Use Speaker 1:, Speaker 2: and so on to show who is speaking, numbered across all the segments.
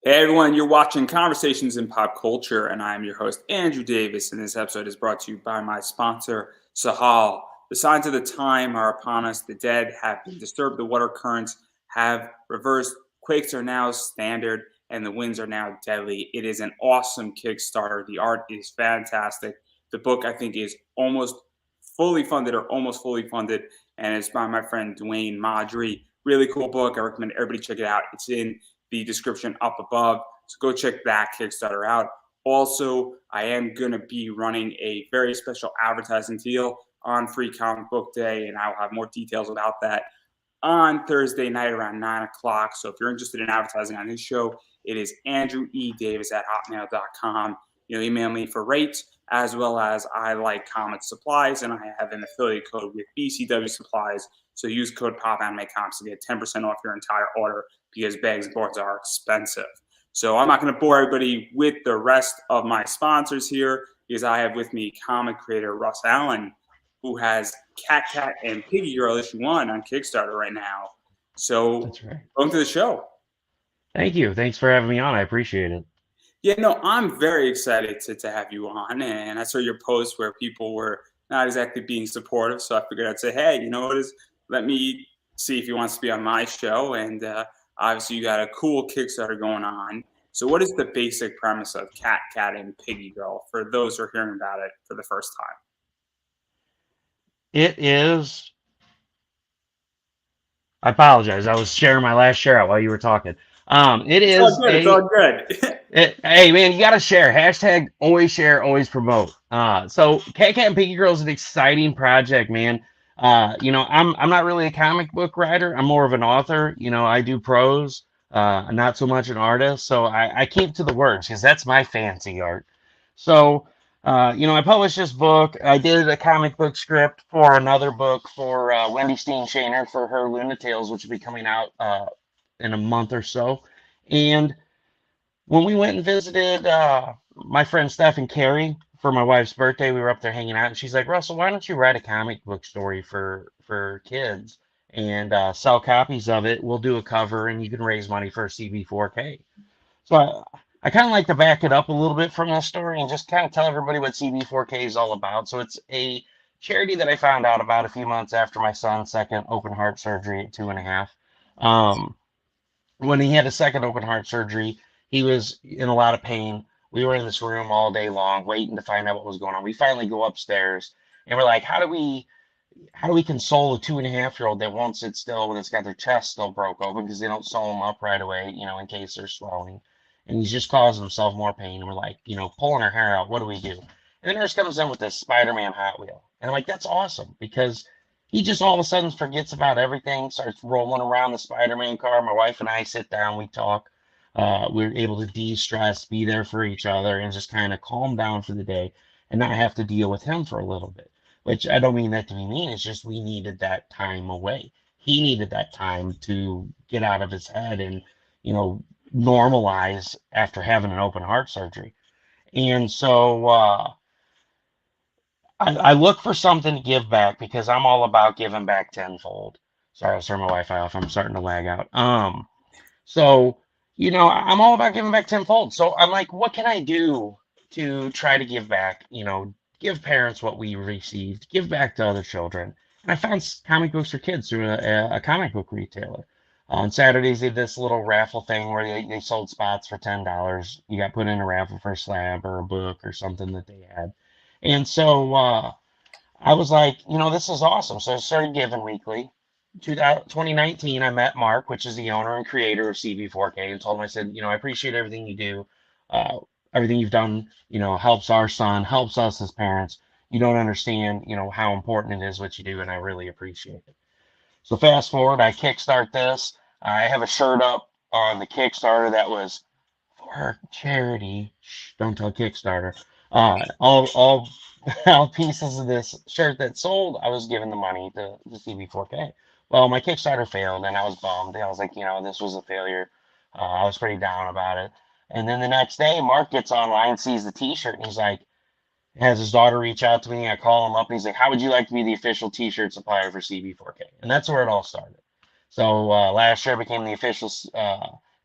Speaker 1: Hey everyone, you're watching Conversations in Pop Culture, and I'm your host, Andrew Davis. And this episode is brought to you by my sponsor, Sahal. The signs of the time are upon us. The dead have been disturbed, the water currents have reversed, quakes are now standard, and the winds are now deadly. It is an awesome Kickstarter. The art is fantastic. The book, I think, is almost fully funded or almost fully funded, and it's by my friend Dwayne Madry. Really cool book. I recommend everybody check it out. It's in the description up above. So go check that Kickstarter out. Also, I am going to be running a very special advertising deal on Free Comic Book Day, and I'll have more details about that on Thursday night around 9 o'clock. So if you're interested in advertising on his show, it is andrewedavis@hotmail.com. Email me for rates, as well as I like comic supplies, and I have an affiliate code with BCW Supplies. So use code POPANIMECOMICS to get 10% off your entire order because bags and boards are expensive. So I'm not going to bore everybody with the rest of my sponsors here because I have with me comic creator Russ Allen, who has Cat and Piggy Girl issue 1 on Kickstarter right now. So
Speaker 2: That's right.
Speaker 1: welcome to the show.
Speaker 2: Thank you. Thanks for having me on. I appreciate it.
Speaker 1: Yeah, no, I'm very excited to have you on. And I saw your post where people were not exactly being supportive. So I figured I'd say, hey, you know what is, let me see if he wants to be on my show. And obviously, you got a cool Kickstarter going on. So, what is the basic premise of Cat, and Piggy Girl for those who are hearing about it for the first time?
Speaker 2: It is. I apologize. I was sharing my last share out while you were talking. It
Speaker 1: It's all
Speaker 2: is
Speaker 1: good. It's
Speaker 2: a.
Speaker 1: all good.
Speaker 2: Hey man, you gotta share. Hashtag always share, always promote. So Cat and Piggy Girl is an exciting project, man. I'm not really a comic book writer. I'm more of an author. I do prose. Not so much an artist. So I keep to the words because that's my fancy art. So, I published this book. I did a comic book script for another book for Wendy Steen Shaner for her Luna Tales, which will be coming out in a month or so. And when we went and visited my friend Steph and Carrie for my wife's birthday, we were up there hanging out, and she's like, "Russell, why don't you write a comic book story for kids and sell copies of it? We'll do a cover, and you can raise money for CB4K." So I kind of like to back it up a little bit from the story and just kind of tell everybody what CB4K is all about. So it's a charity that I found out about a few months after my son's second open heart surgery at 2.5. Um, when he had a second open heart surgery, he was in a lot of pain. We were in this room all day long waiting to find out what was going on. We finally go upstairs and we're like, how do we console a 2.5-year-old that won't sit still when it's got their chest still broke open because they don't sew them up right away, in case they're swelling. And he's just causing himself more pain. And we're like, pulling our hair out. What do we do? And the nurse comes in with this Spider-Man Hot Wheel. And I'm like, that's awesome because he just all of a sudden forgets about everything, starts rolling around the Spider-Man car. My wife and I sit down, we talk. We're able to de-stress, be there for each other, and just kind of calm down for the day and not have to deal with him for a little bit. Which I don't mean that to be mean. It's just we needed that time away. He needed that time to get out of his head and, normalize after having an open heart surgery. And so I look for something to give back because I'm all about giving back tenfold. Sorry, I'll turn my Wi-Fi off. I'm starting to lag out. So I'm all about giving back tenfold. So I'm like, what can I do to try to give back? Give parents what we received, give back to other children. And I found comic books for kids through a comic book retailer. On Saturdays, they did this little raffle thing where they sold spots for $10. You got put in a raffle for a slab or a book or something that they had. And so I was like, this is awesome. So I started giving weekly. 2019, I met Mark, which is the owner and creator of CB4K, and told him, I said, I appreciate everything you do. Everything you've done, helps our son, helps us as parents. You don't understand, how important it is what you do, and I really appreciate it. So fast forward, I kickstart this. I have a shirt up on the Kickstarter that was for charity. Shh, don't tell Kickstarter. All all pieces of this shirt that sold, I was giving the money to the CB4K. Well, my Kickstarter failed, and I was bummed. I was like, this was a failure. I was pretty down about it. And then the next day, Mark gets online, sees the T-shirt, and he's like, has his daughter reach out to me. I call him up, and he's like, "How would you like to be the official T-shirt supplier for CB4K?" And that's where it all started. So last year I became the official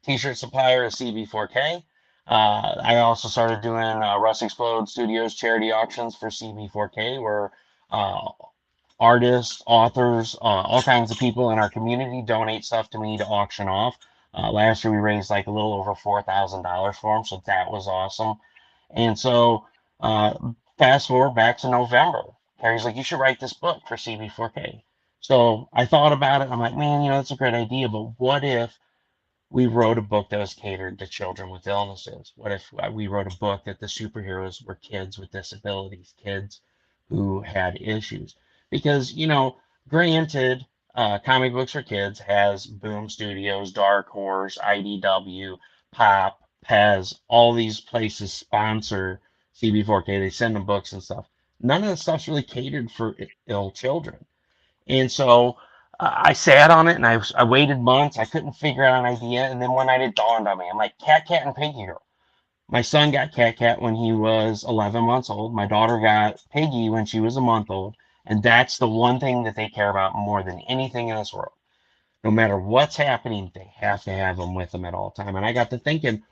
Speaker 2: T-shirt supplier is CB4K. I also started doing Russ Explode Studios charity auctions for CB4K, where uh, artists, authors, all kinds of people in our community donate stuff to me to auction off. Last year we raised like a little over $4,000 for them, so that was awesome. And so uh, fast forward back to November, Carrie's like, "You should write this book for CB4K." So I thought about it. I'm like, man, that's a great idea, but what if we wrote a book that was catered to children with illnesses? What if we wrote a book that the superheroes were kids with disabilities, kids who had issues? Because, granted, comic books for kids has Boom Studios, Dark Horse, IDW, Pop, Pez, all these places sponsor CB4K. They send them books and stuff. None of the stuff's really catered for ill children. And so I sat on it and I waited months. I couldn't figure out an idea. And then one night it dawned on me. I'm like, Cat Cat and Piggy Girl. My son got Cat Cat when he was 11 months old. My daughter got Piggy when she was a month old. And that's the one thing that they care about more than anything in this world. No matter what's happening, they have to have them with them at all time. And I got to thinking,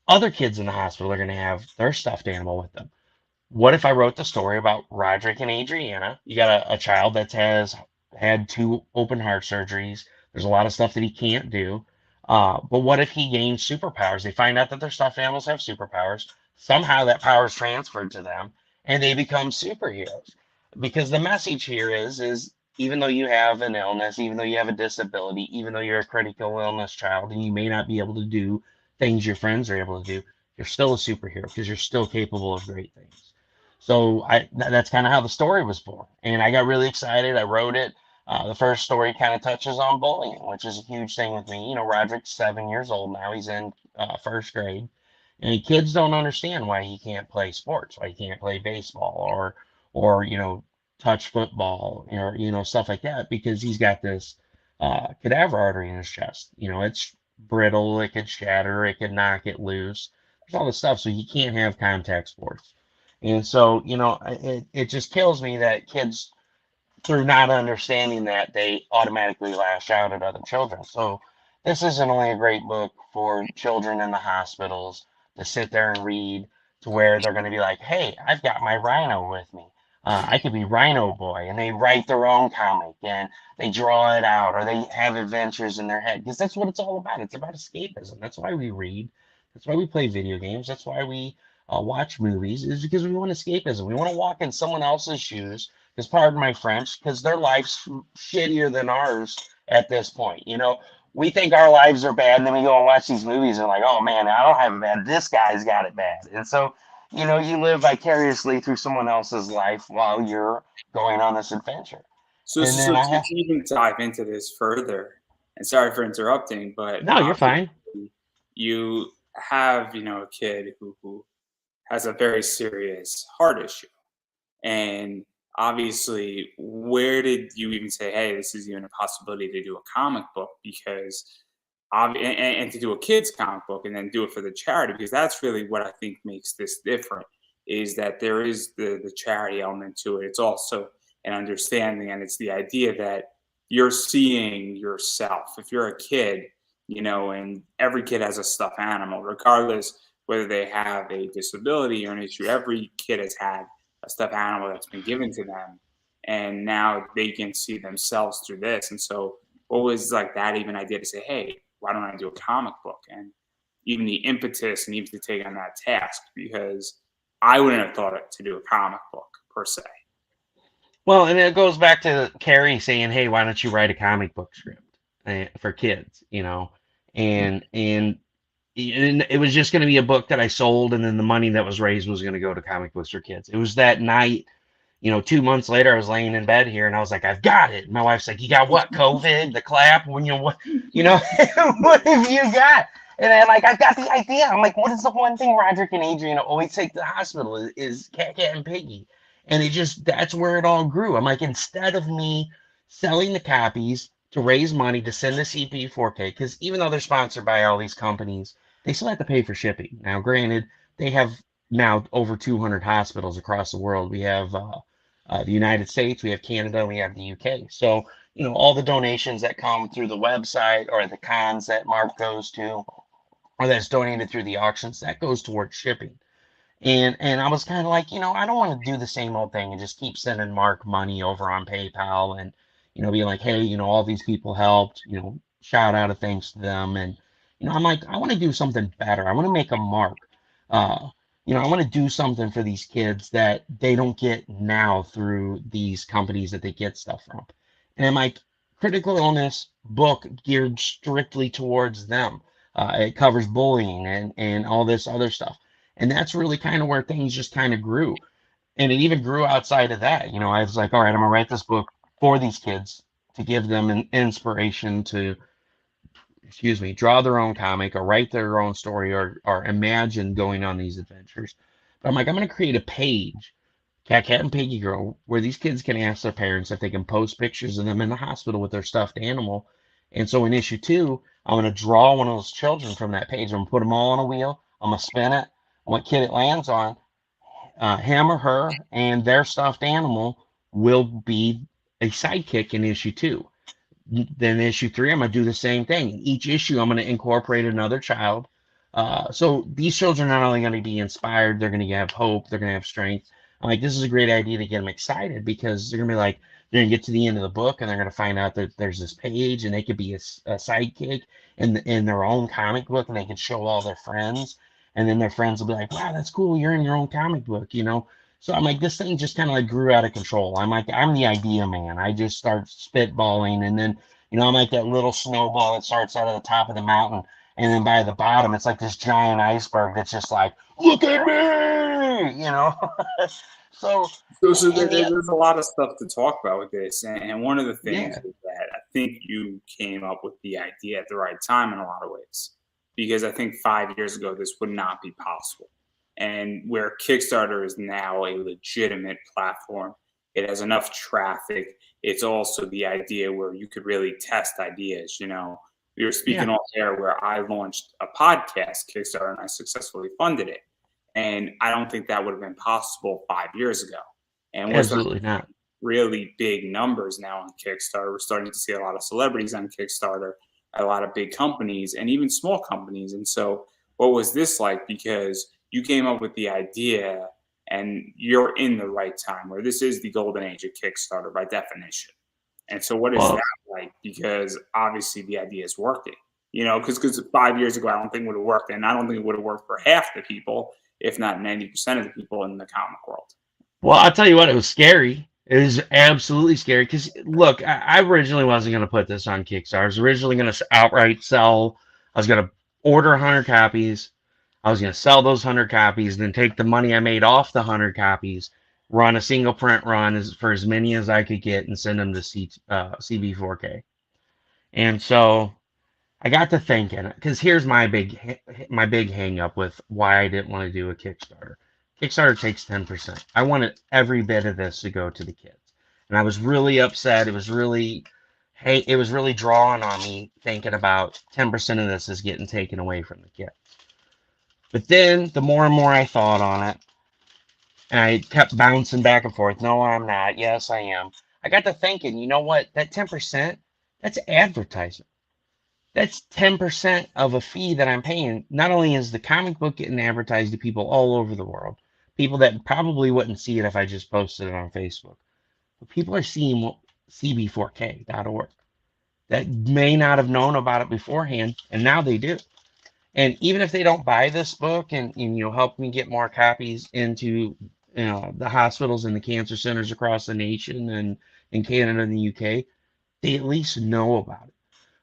Speaker 2: other kids in the hospital are going to have their stuffed animal with them. What if I wrote the story about Roderick and Adriana? You got a child that has had two open heart surgeries. There's a lot of stuff that he can't do. But what if he gains superpowers? They find out that their stuffed animals have superpowers. Somehow that power is transferred to them and they become superheroes. Because the message here is even though you have an illness, even though you have a disability, even though you're a critical illness child and you may not be able to do things your friends are able to do, you're still a superhero because you're still capable of great things. So that's kind of how the story was born. And I got really excited. I wrote it. The first story kind of touches on bullying, which is a huge thing with me. Roderick's 7 years old now. He's in first grade. And kids don't understand why he can't play sports, why he can't play baseball or touch football or, stuff like that, because he's got this cadaver artery in his chest. It's brittle. It could shatter. It could knock it loose. There's all this stuff. So he can't have contact sports. And so, it just kills me that kids, through not understanding that, they automatically lash out at other children. So this isn't only a great book for children in the hospitals to sit there and read, to where they're going to be like, hey, I've got my Rhino with me. I could be Rhino Boy, and they write their own comic and they draw it out, or they have adventures in their head, because that's what it's all about. It's about escapism. That's why we read. That's why we play video games. That's why we watch movies, is because we want escapism. We want to walk in someone else's shoes, because, pardon my French, because their life's shittier than ours at this point. We think our lives are bad, and then we go and watch these movies and like, oh man, I don't have it bad. This guy's got it bad. And so, you live vicariously through someone else's life while you're going on this adventure.
Speaker 1: So,
Speaker 2: And
Speaker 1: so,
Speaker 2: then
Speaker 1: so
Speaker 2: I
Speaker 1: to
Speaker 2: have,
Speaker 1: even dive into this further, and sorry for interrupting, but
Speaker 2: no, you're fine.
Speaker 1: obviously you have, a kid who has a very serious heart issue. And obviously, where did you even say, hey, this is even a possibility to do a comic book? Because, and to do a kid's comic book and then do it for the charity, because that's really what I think makes this different, is that there is the charity element to it. It's also an understanding, and it's the idea that you're seeing yourself. If you're a kid, and every kid has a stuffed animal, regardless whether they have a disability or an issue, every kid has had a stuffed animal that's been given to them, and now they can see themselves through this. And so what was like that even idea to say, hey, why don't I do a comic book? And even the impetus and even to take on that task, because I wouldn't have thought it to do a comic book per se.
Speaker 2: Well, and it goes back to Carrie saying, hey, why don't you write a comic book script for kids, and it was just going to be a book that I sold, and then the money that was raised was going to go to comic books for kids. It was that night, 2 months later, I was laying in bed here, and I was like, I've got it. And my wife's like, you got what? COVID, the clap? What? What have you got? And I'm like, I've got the idea. I'm like, what is the one thing Roderick and Adrian always take to the hospital is Cat Cat and Piggy. And that's where it all grew. I'm like, instead of me selling the copies to raise money to send the CP4K, because even though they're sponsored by all these companies, they still have to pay for shipping. Now, granted, they have now over 200 hospitals across the world. We have the United States, we have Canada, we have the UK. So, all the donations that come through the website or the cons that Mark goes to or that's donated through the auctions, that goes towards shipping. And I was kind of like, I don't want to do the same old thing and just keep sending Mark money over on PayPal and, be like, hey, all these people helped, shout out a thanks to them. And, I'm like, I want to do something better. I want to make a mark. Uh, I want to do something for these kids that they don't get now through these companies that they get stuff from. And my critical illness book geared strictly towards them. It covers bullying and all this other stuff. And that's really kind of where things just kind of grew. And it even grew outside of that. I was like, all right, I'm gonna write this book for these kids to give them an inspiration to, excuse me, draw their own comic or write their own story or imagine going on these adventures. But I'm like, I'm gonna create a page, Cat and Piggy Girl, where these kids can ask their parents if they can post pictures of them in the hospital with their stuffed animal. And so in issue 2, I'm gonna draw one of those children from that page. I'm gonna put them all on a wheel. I'm gonna spin it. What kid it lands on, him or her and their stuffed animal will be a sidekick in issue 2. Then issue 3, I'm going to do the same thing. In each issue, I'm going to incorporate another child. So these children are not only going to be inspired, they're going to have hope, they're going to have strength. I'm like, this is a great idea to get them excited because they're going to be like, they're going to get to the end of the book and they're going to find out that there's this page and they could be a sidekick in their own comic book and they can show all their friends. And then their friends will be like, wow, that's cool. You're in your own comic book. So I'm like, this thing just kind of like grew out of control. I'm like, I'm the idea man. I just start spitballing. And then, I'm like that little snowball that starts out of the top of the mountain. And then by the bottom, it's like this giant iceberg that's just like, look at me. So,
Speaker 1: there's a lot of stuff to talk about with this. And one of the things is that I think you came up with the idea at the right time in a lot of ways. Because I think 5 years ago, this would not be possible. And where Kickstarter is now a legitimate platform, it has enough traffic. It's also the idea where you could really test ideas. We were speaking off air where I launched a podcast Kickstarter and I successfully funded it. And I don't think that would have been possible 5 years ago. And we're
Speaker 2: absolutely not.
Speaker 1: Really big numbers now on Kickstarter. We're starting to see a lot of celebrities on Kickstarter, a lot of big companies and even small companies. And so what was this like? Because you came up with the idea and you're in the right time where this is the golden age of Kickstarter by definition. And so what is that like? Because obviously the idea is working, because 5 years ago, I don't think it would have worked. And I don't think it would have worked for half the people, if not 90% of the people in the comic world.
Speaker 2: Well, I'll tell you what, it was scary. It was absolutely scary because, look, I originally wasn't going to put this on Kickstarter. I was originally going to outright sell. I was going to order 100 copies. I was going to sell those 100 copies, then take the money I made off the 100 copies, run a single print run for as many as I could get, and send them to CB4K. And so I got to thinking, because here's my big hang up with why I didn't want to do a Kickstarter. Kickstarter takes 10%. I wanted every bit of this to go to the kids. And I was really upset. It was really drawing on me thinking about 10% of this is getting taken away from the kids. But then the more and more I thought on it, and I kept bouncing back and forth. No, I'm not. Yes, I am. I got to thinking, you know what? That 10%, that's advertising. That's 10% of a fee that I'm paying. Not only is the comic book getting advertised to people all over the world, people that probably wouldn't see it if I just posted it on Facebook, but people are seeing cb4k.org that may not have known about it beforehand, and now they do. And even if they don't buy this book and help me get more copies into the hospitals and the cancer centers across the nation and in Canada and the UK, they at least know about it.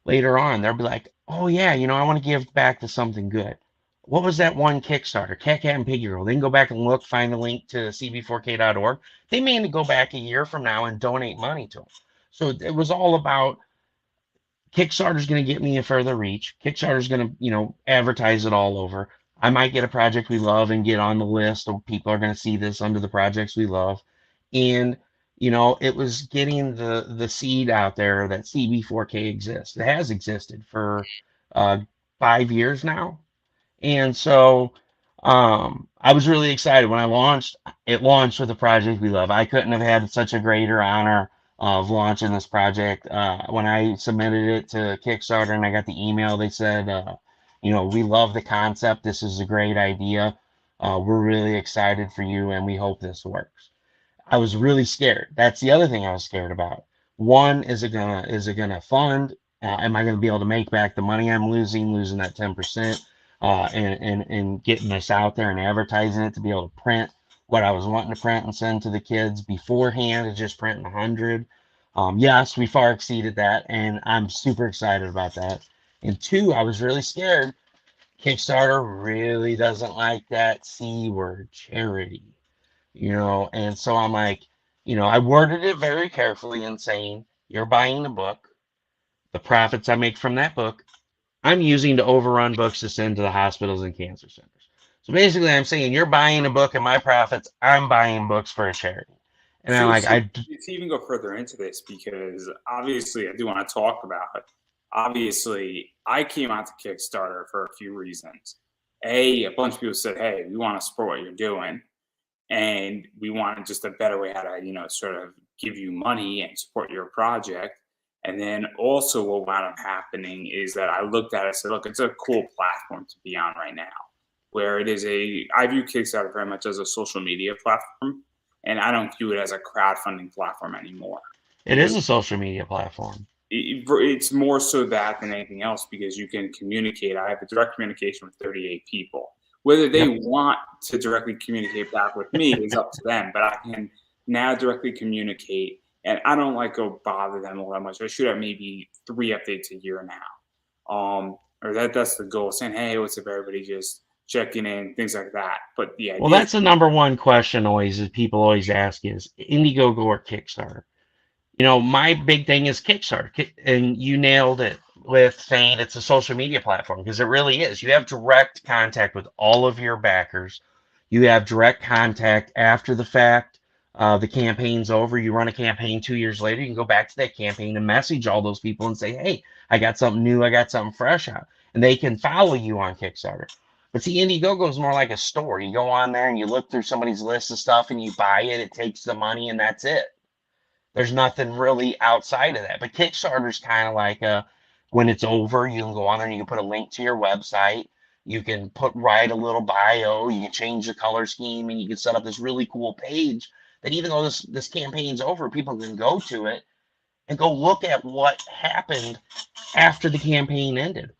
Speaker 2: Later on, they'll be like, oh yeah, I want to give back to something good. What was that one Kickstarter? Cat and Piggy Girl. They can go back and look, find the link to cb4k.org. They may go back a year from now and donate money to them. So it was all about Kickstarter's going to get me a further reach. Kickstarter's going to, advertise it all over. I might get a project we love and get on the list of people are going to see this under the projects we love. And, it was getting the seed out there that CB4K exists. It has existed for 5 years now. And so I was really excited when I launched. It launched with a project we love. I couldn't have had such a greater honor of launching this project. When I submitted it to Kickstarter and I got the email, they said, we love the concept. This is a great idea. We're really excited for you, and we hope this works. I was really scared. That's the other thing I was scared about. One, is it gonna fund? Am I gonna be able to make back the money I'm losing that 10%, and getting this out there and advertising it to be able to print what I was wanting to print and send to the kids beforehand to just printing 100. Yes, we far exceeded that, and I'm super excited about that. And two, I was really scared. Kickstarter really doesn't like that C word, charity. And so I'm like, I worded it very carefully in saying, you're buying the book, the profits I make from that book, I'm using to overrun books to send to the hospitals and cancer centers. So basically, I'm saying you're buying a book and my profits, I'm buying books for a charity. And I'm
Speaker 1: So,
Speaker 2: like,
Speaker 1: so to even go further into this, because obviously I do want to talk about it. Obviously, I came out to Kickstarter for a few reasons. A bunch of people said, "Hey, we want to support what you're doing, and we want just a better way how to, sort of give you money and support your project." And then also, what wound up happening is that I looked at it and said, "Look, it's a cool platform to be on right now, where I view Kickstarter very much as a social media platform, and I don't view it as a crowdfunding platform anymore.
Speaker 2: it is a social media platform.
Speaker 1: It's more so that than anything else because you can communicate. I have a direct communication with 38 people. Whether they
Speaker 2: Yep.
Speaker 1: want to directly communicate back with me is up to them, but I can now directly communicate, and I don't go bother them all that much. I shoot at maybe 3 updates a year now, or that's the goal. Saying, "Hey, what's up, everybody?" Just checking in, things like that. But the
Speaker 2: Well,
Speaker 1: idea is,
Speaker 2: that's the number one question always is people always ask is Indiegogo or Kickstarter? My big thing is Kickstarter, and you nailed it with saying it's a social media platform because it really is. You have direct contact with all of your backers. You have direct contact after the fact. The campaign's over. You run a campaign 2 years later. You can go back to that campaign and message all those people and say, "Hey, I got something new. I got something fresh out," and they can follow you on Kickstarter. But see, Indiegogo is more like a store. You go on there and you look through somebody's list of stuff and you buy it. It takes the money and that's it. There's nothing really outside of that. But Kickstarter's kind of like when it's over, you can go on there and you can put a link to your website. You can write a little bio. You can change the color scheme, and you can set up this really cool page that even though this campaign's over, people can go to it and go look at what happened after the campaign ended.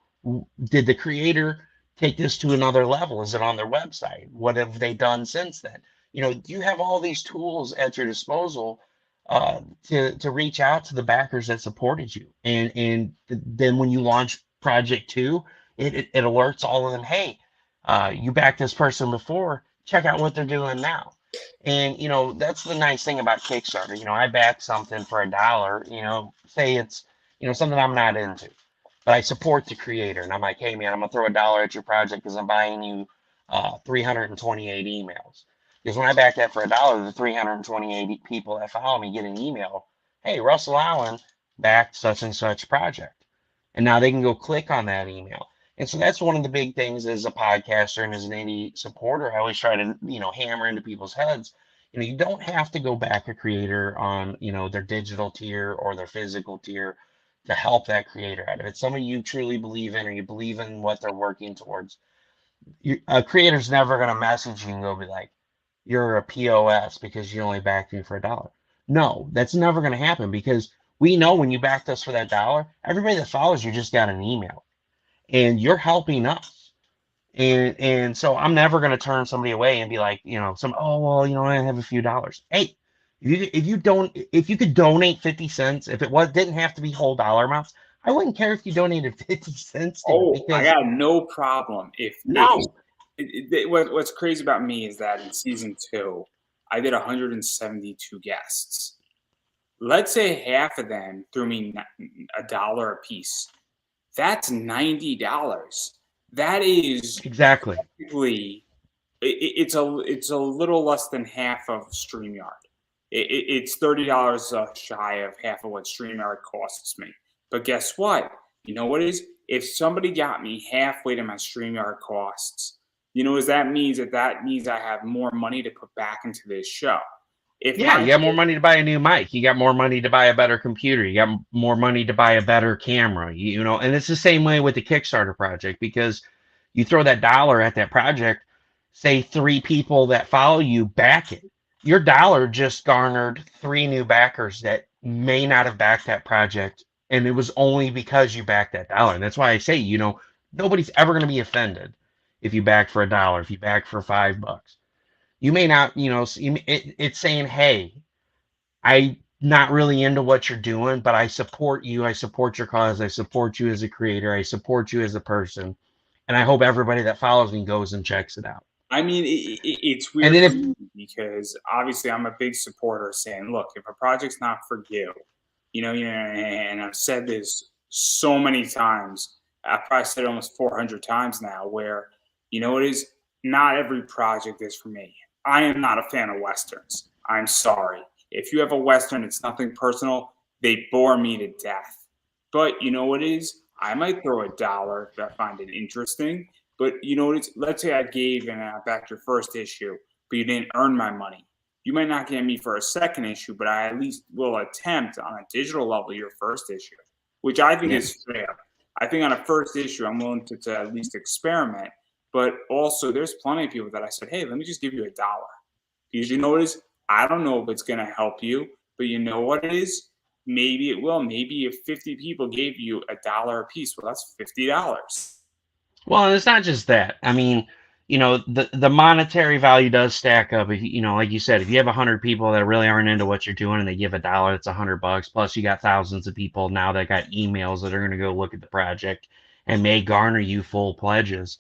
Speaker 2: Did the creator take this to another level? Is it on their website? What have they done since then? You have all these tools at your disposal to reach out to the backers that supported you. And then when you launch Project 2, it alerts all of them, hey, you backed this person before, check out what they're doing now. And that's the nice thing about Kickstarter. I back something for $1, say it's something I'm not into, but I support the creator and I'm like, hey man, I'm gonna throw $1 at your project because I'm buying you 328 emails. Because when I back that for $1, the 328 people that follow me get an email, hey, Russell Allen backed such and such project. And now they can go click on that email. And so that's one of the big things as a podcaster and as an indie supporter. I always try to, hammer into people's heads. You don't have to go back a creator on, their digital tier or their physical tier to help that creator out. If it's somebody you truly believe in or you believe in what they're working towards, a creator's never going to message you and go be like, you're a POS because you only backed me for $1. No, that's never going to happen because we know when you backed us for that $1, everybody that follows you just got an email and you're helping us. And so I'm never going to turn somebody away and be like, oh, well, I have a few dollars. Hey, if you could donate 50 cents, if didn't have to be whole dollar amounts, I wouldn't care if you donated 50 cents to it
Speaker 1: I
Speaker 2: because
Speaker 1: got no problem if
Speaker 2: no,
Speaker 1: what's crazy about me is that in season 2, I did 172 guests. Let's say half of them threw me $1 a piece. That's $90. That is
Speaker 2: exactly.
Speaker 1: basically it's a little less than half of StreamYard. It's $30 shy of half of what StreamYard costs me. But guess what? You know what it is? If somebody got me halfway to my StreamYard costs, that means I have more money to put back into this show. If
Speaker 2: Yeah,
Speaker 1: my
Speaker 2: you got more money to buy a new mic. You got more money to buy a better computer. You got more money to buy a better camera. You know, and it's the same way with the Kickstarter project because you throw that dollar at that project, say 3 people that follow you back it. Your dollar just garnered 3 new backers that may not have backed that project, and it was only because you backed that dollar. And that's why I say, you know, nobody's ever going to be offended if you back for $1, if you back for $5. You may not, you know, it's saying, hey, I'm not really into what you're doing, but I support you. I support your cause. I support you as a creator. I support you as a person. And I hope everybody that follows me goes and checks it out.
Speaker 1: I mean, it's
Speaker 2: And
Speaker 1: weird
Speaker 2: then
Speaker 1: for
Speaker 2: if,
Speaker 1: me because obviously I'm a big supporter saying, look, if a project's not for you know, and I've said this so many times, I've probably said it almost 400 times now, where, you know, it is not every project is for me. I am not a fan of Westerns. I'm sorry. If you have a Western, it's nothing personal. They bore me to death. But you know what it is? I might throw $1 if I find it interesting. But you know, let's say I gave and I backed your first issue, but you didn't earn my money. You might not get me for a second issue, but I at least will attempt on a digital level your first issue, which I think
Speaker 2: yeah,
Speaker 1: is fair. I think on a first issue, I'm willing to at least experiment. But also, there's plenty of people that I said, hey, let me just give you $1. Because you know what it is? I don't know if it's going to help you, but you know what it is? Maybe it will. Maybe if 50 people gave you $1 a piece, well, that's $50.
Speaker 2: well, and it's not just that. I mean, you know, the monetary value does stack up. If you know, like you said, if you have 100 people that really aren't into what you're doing and they give $1, it's $100. Plus, you got thousands of people now that got emails that are going to go look at the project and may garner you full pledges.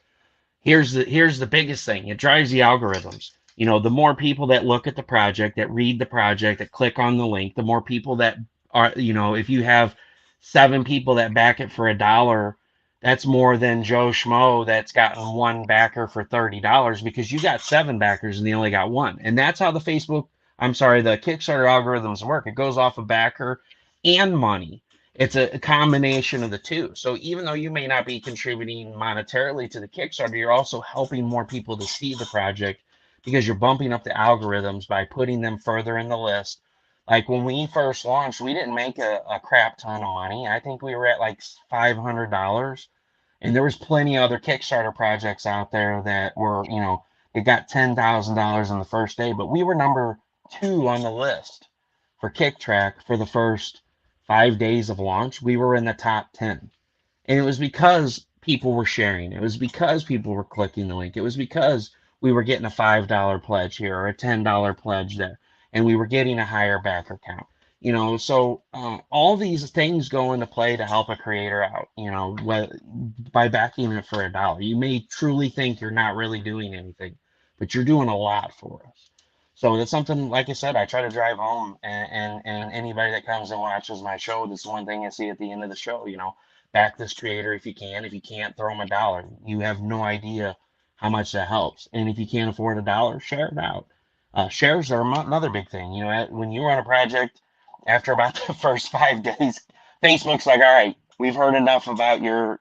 Speaker 2: Here's the biggest thing. It drives the algorithms. You know, the more people that look at the project, that read the project, that click on the link, the more people that are, you know, if you have 7 people that back it for $1, that's more than Joe Schmo that's gotten one backer for $30 because you got 7 backers and they only got one. And that's how the Kickstarter algorithms work. It goes off a backer and money. It's a combination of the two. So even though you may not be contributing monetarily to the Kickstarter, you're also helping more people to see the project because you're bumping up the algorithms by putting them further in the list. Like when we first launched, we didn't make a crap ton of money. I think we were at like $500. And there was plenty of other Kickstarter projects out there that were, you know, it got $10,000 in the first day, but we were number 2 on the list for KickTrack for the first 5 days of launch. We were in the top 10. And it was because people were sharing. It was because people were clicking the link. It was because we were getting a $5 pledge here or a $10 pledge there. And we were getting a higher backer count. You know, so all these things go into play to help a creator out, you know, by backing it for $1. You may truly think you're not really doing anything, but you're doing a lot for us. So that's something, like I said, I try to drive home, and anybody that comes and watches my show, that's one thing I see at the end of the show, you know, back this creator if you can. If you can't, throw them $1. You have no idea how much that helps. And if you can't afford $1, share it out. Shares are another big thing. You know, when you run a project, after about the first 5 days, Facebook's like, all right, we've heard enough about your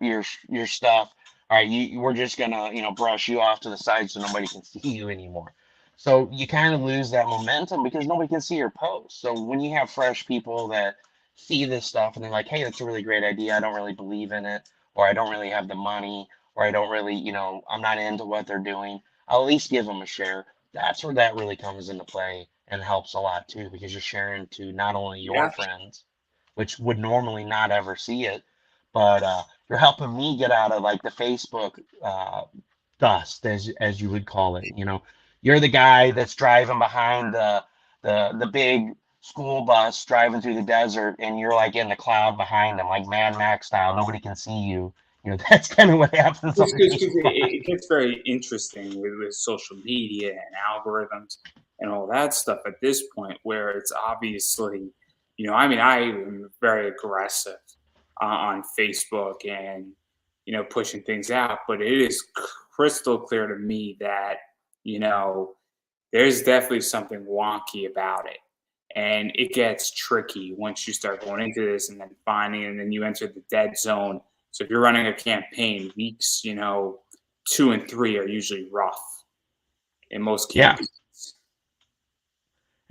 Speaker 2: stuff. All right, we're just gonna, you know, brush you off to the side so nobody can see you anymore. So you kind of lose that momentum because nobody can see your post. So when you have fresh people that see this stuff and they're like, hey, that's a really great idea. I don't really believe in it, or I don't really have the money, or I don't really, you know, I'm not into what they're doing. I'll at least give them a share. That's where that really comes into play and helps a lot too, because you're sharing to not only your
Speaker 1: Yeah.
Speaker 2: friends, which would normally not ever see it, but you're helping me get out of like the Facebook dust, as you would call it. You know, you're the guy that's driving behind the big school bus driving through the desert, and you're like in the cloud behind them, like Mad Max style. Nobody can see you. You know, that's kind of what happens on
Speaker 1: Because
Speaker 2: these
Speaker 1: it
Speaker 2: blogs.
Speaker 1: gets very interesting with social media and algorithms and all that stuff at this point, where it's obviously, you know, I mean, I am very aggressive on Facebook and, you know, pushing things out, but it is crystal clear to me that, you know, there's definitely something wonky about it. And it gets tricky once you start going into this and then finding, and then you enter the dead zone. So if you're running a campaign, weeks, you know, 2 and 3 are usually rough in most
Speaker 2: Yeah,
Speaker 1: campaigns.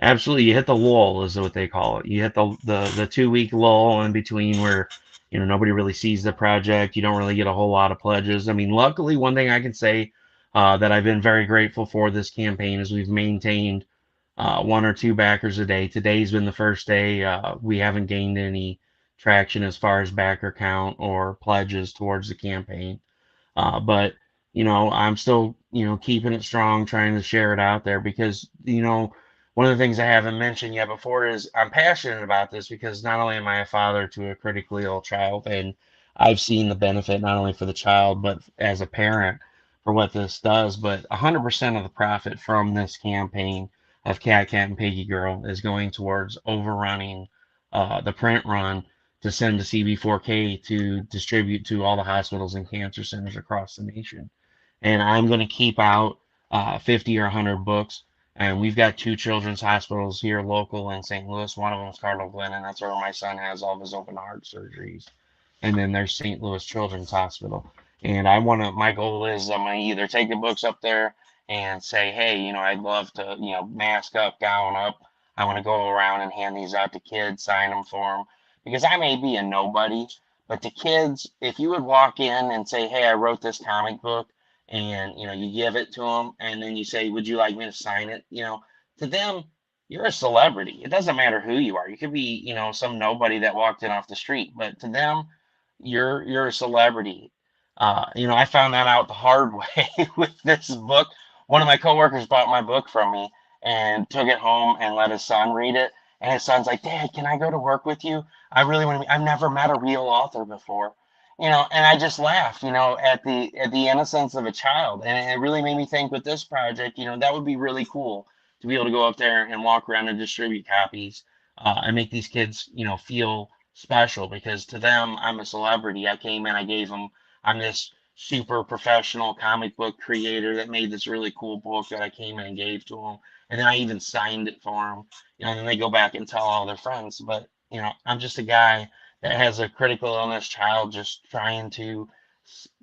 Speaker 2: Absolutely, you hit the lull is what they call it. You hit the 2 week lull in between where nobody really sees the project. You don't really get a whole lot of pledges. I mean, luckily, one thing I can say that I've been very grateful for this campaign is we've maintained one or two backers a day. Today's been the first day. We haven't gained any traction as far as backer count or pledges towards the campaign. But I'm still keeping it strong, trying to share it out there because one of the things I haven't mentioned yet before is I'm passionate about this because not only am I a father to a critically ill child, and I've seen the benefit not only for the child but as a parent for what this does. But 100% of the profit from this campaign of Cat and Piggy Girl is going towards overrunning the print run to send to CB4K to distribute to all the hospitals and cancer centers across the nation. And I'm going to keep out 50 or 100 books. And we've got two children's hospitals here local in St. Louis. One of them is Cardinal Glenn, and that's where my son has all of his open heart surgeries. And then there's St. Louis Children's Hospital. And my goal is I'm going to either take the books up there and say, hey, I'd love to, mask up, gown up. I want to go around and hand these out to kids, sign them for them because I may be a nobody, but the kids, if you would walk in and say, "Hey, I wrote this comic book," and you give it to them, and then you say, "Would you like me to sign it?" To them, you're a celebrity. It doesn't matter who you are. You could be, some nobody that walked in off the street, but to them, you're a celebrity. I found that out the hard way with this book. One of my coworkers bought my book from me and took it home and let his son read it. And his son's like, "Dad, can I go to work with you? I really want to. I've never met a real author before." And I just laughed, at the innocence of a child, and it really made me think with this project, that would be really cool to be able to go up there and walk around and distribute copies, and make these kids, feel special because to them, I'm a celebrity. I came in, I gave them, I'm this super professional comic book creator that made this really cool book that I came in and gave to them, and then I even signed it for them, and then they go back and tell all their friends, but I'm just a guy that has a critical illness child just trying to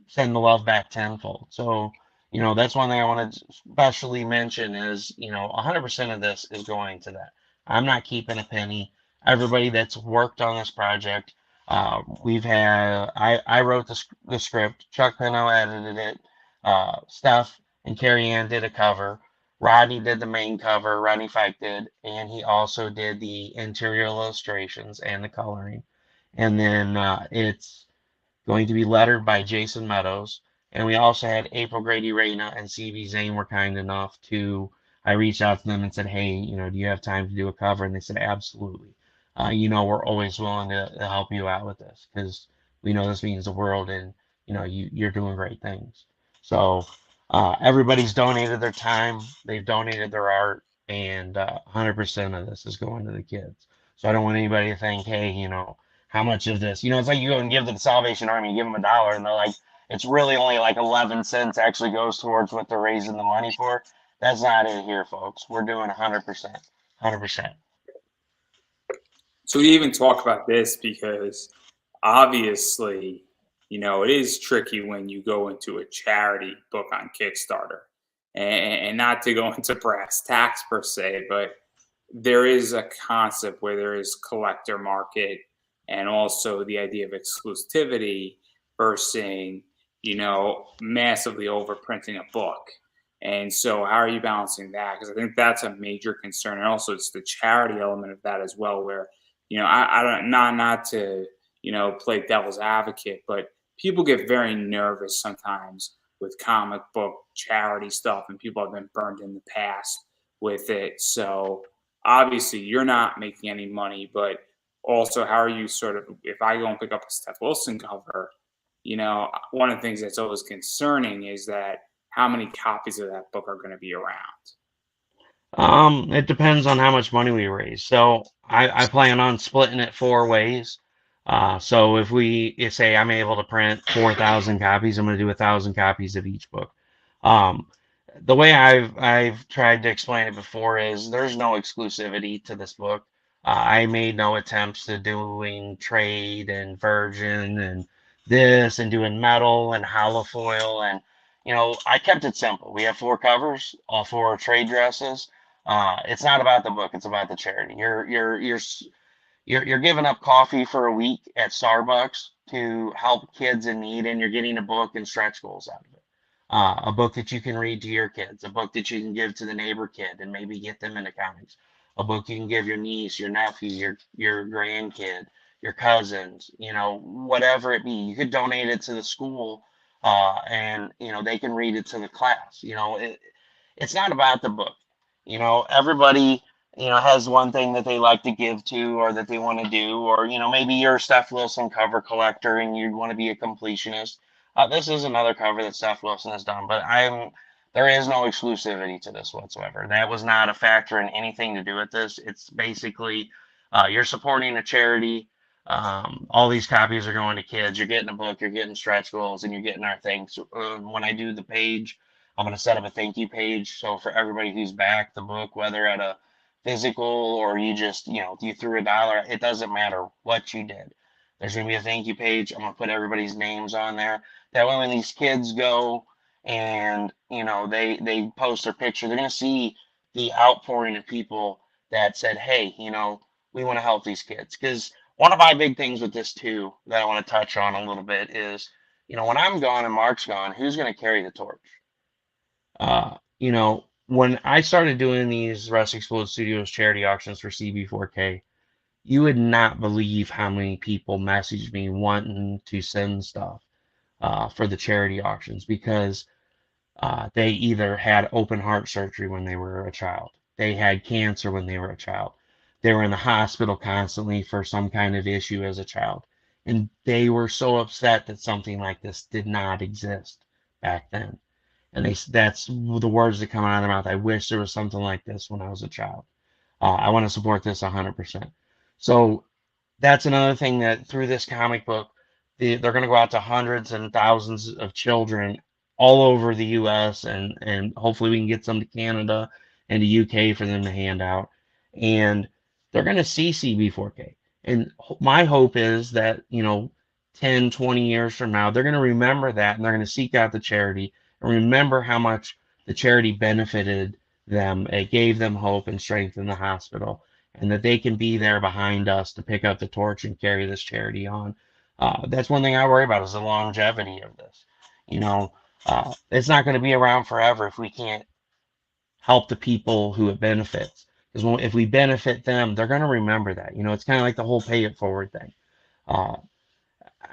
Speaker 2: send the love back tenfold. So, that's one thing I want to especially mention is, 100% of this is going to that. I'm not keeping a penny. Everybody that's worked on this project, I wrote the script, Chuck Pino edited it, Steph and Carrie Ann did a cover. Rodney did the main cover, Rodney Fike did, and he also did the interior illustrations and the coloring. And then it's going to be lettered by Jason Meadows. And we also had April Grady Reyna and CB Zane were kind enough to, I reached out to them and said, hey, do you have time to do a cover? And they said, absolutely. We're always willing to help you out with this because we know this means the world and, you're doing great things. So everybody's donated their time, they've donated their art, and 100% of this is going to the kids. So I don't want anybody to think, hey, how much of this? It's like you go and give to the Salvation Army, you give them $1, and they're like, it's really only like 11 cents actually goes towards what they're raising the money for. That's not it here, folks. We're doing 100%. 100%.
Speaker 1: So we even talk about this because obviously, it is tricky when you go into a charity book on Kickstarter, and not to go into brass tacks per se, but there is a concept where there is collector market and also the idea of exclusivity versus, massively overprinting a book. And so, how are you balancing that? Because I think that's a major concern, and also it's the charity element of that as well, where I don't not to play devil's advocate, but people get very nervous sometimes with comic book charity stuff, and people have been burned in the past with it. So obviously, you're not making any money, but also, how are you sort of? If I go and pick up a Steph Wilson cover, one of the things that's always concerning is that how many copies of that book are going to be around.
Speaker 2: It depends on how much money we raise. So I plan on splitting it 4 ways. So if say I'm able to print 4,000 copies, I'm going to do 1,000 copies of each book. Um, the way I've tried to explain it before is there's no exclusivity to this book. I made no attempts to doing trade and virgin and this and doing metal and holofoil and I kept it simple. We have 4 covers, all 4 are trade dresses. It's not about the book; it's about the charity. You're giving up coffee for a week at Starbucks to help kids in need, and you're getting a book and stretch goals out of it. A book that you can read to your kids, a book that you can give to the neighbor kid and maybe get them into comics, a book you can give your niece, your nephew, your grandkid, your cousins, whatever it be. You could donate it to the school, and they can read it to the class. It's not about the book. Everybody has one thing that they like to give to or that they want to do, or maybe you're a Steph Wilson cover collector and you want to be a completionist. This is another cover that Steph Wilson has done, but there is no exclusivity to this whatsoever. That was not a factor in anything to do with this. It's basically you're supporting a charity. All these copies are going to kids. You're getting a book, you're getting stretch goals, and you're getting our things. When I do the page, I'm going to set up a thank you page. So for everybody who's backed the book, whether at a physical or you just, you threw $1, it doesn't matter what you did. There's going to be a thank you page. I'm going to put everybody's names on there. That way when these kids go and, they post their picture, they're going to see the outpouring of people that said, hey, we want to help these kids. Because one of my big things with this too that I want to touch on a little bit is, when I'm gone and Mark's gone, who's going to carry the torch? When I started doing these Russ Explode Studios charity auctions for CB4K, you would not believe how many people messaged me wanting to send stuff for the charity auctions because they either had open heart surgery when they were a child, they had cancer when they were a child, they were in the hospital constantly for some kind of issue as a child, and they were so upset that something like this did not exist back then. And that's the words that come out of their mouth. I wish there was something like this when I was a child. I want to support this 100%. So that's another thing that through this comic book, they're going to go out to hundreds and thousands of children all over the U.S. and hopefully we can get some to Canada and the UK for them to hand out. And they're going to see CB4K. And my hope is that, 10, 20 years from now, they're going to remember that and they're going to seek out the charity and remember how much the charity benefited them. It gave them hope and strength in the hospital, and that they can be there behind us to pick up the torch and carry this charity on. That's one thing I worry about is the longevity of this. It's not going to be around forever if we can't help the people who it benefits. Because if we benefit them, they're going to remember that. It's kind of like the whole pay it forward thing. Uh,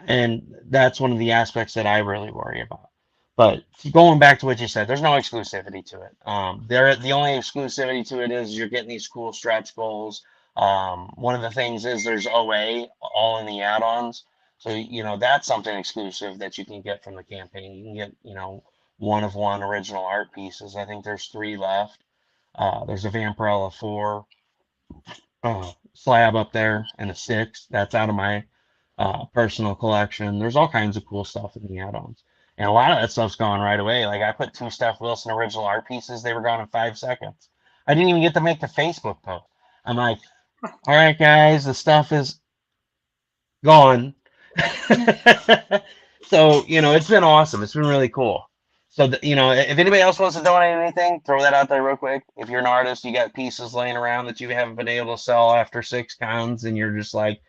Speaker 2: and that's one of the aspects that I really worry about. But going back to what you said, there's no exclusivity to it. The only exclusivity to it is you're getting these cool stretch goals. One of the things is there's OA all in the add-ons, so that's something exclusive that you can get from the campaign. You can get one of one original art pieces. I think there's 3 left. There's a Vampirella 4 slab up there and a 6 that's out of my personal collection. There's all kinds of cool stuff in the add-ons. And a lot of that stuff's gone right away. Like I put 2 Steph Wilson original art pieces. They were gone in 5 seconds. I didn't even get to make the Facebook post. I'm like, all right, guys, the stuff is gone. So, it's been awesome. It's been really cool. So, if anybody else wants to donate anything, throw that out there real quick. If you're an artist, you got pieces laying around that you haven't been able to sell after 6 cons, and you're just like,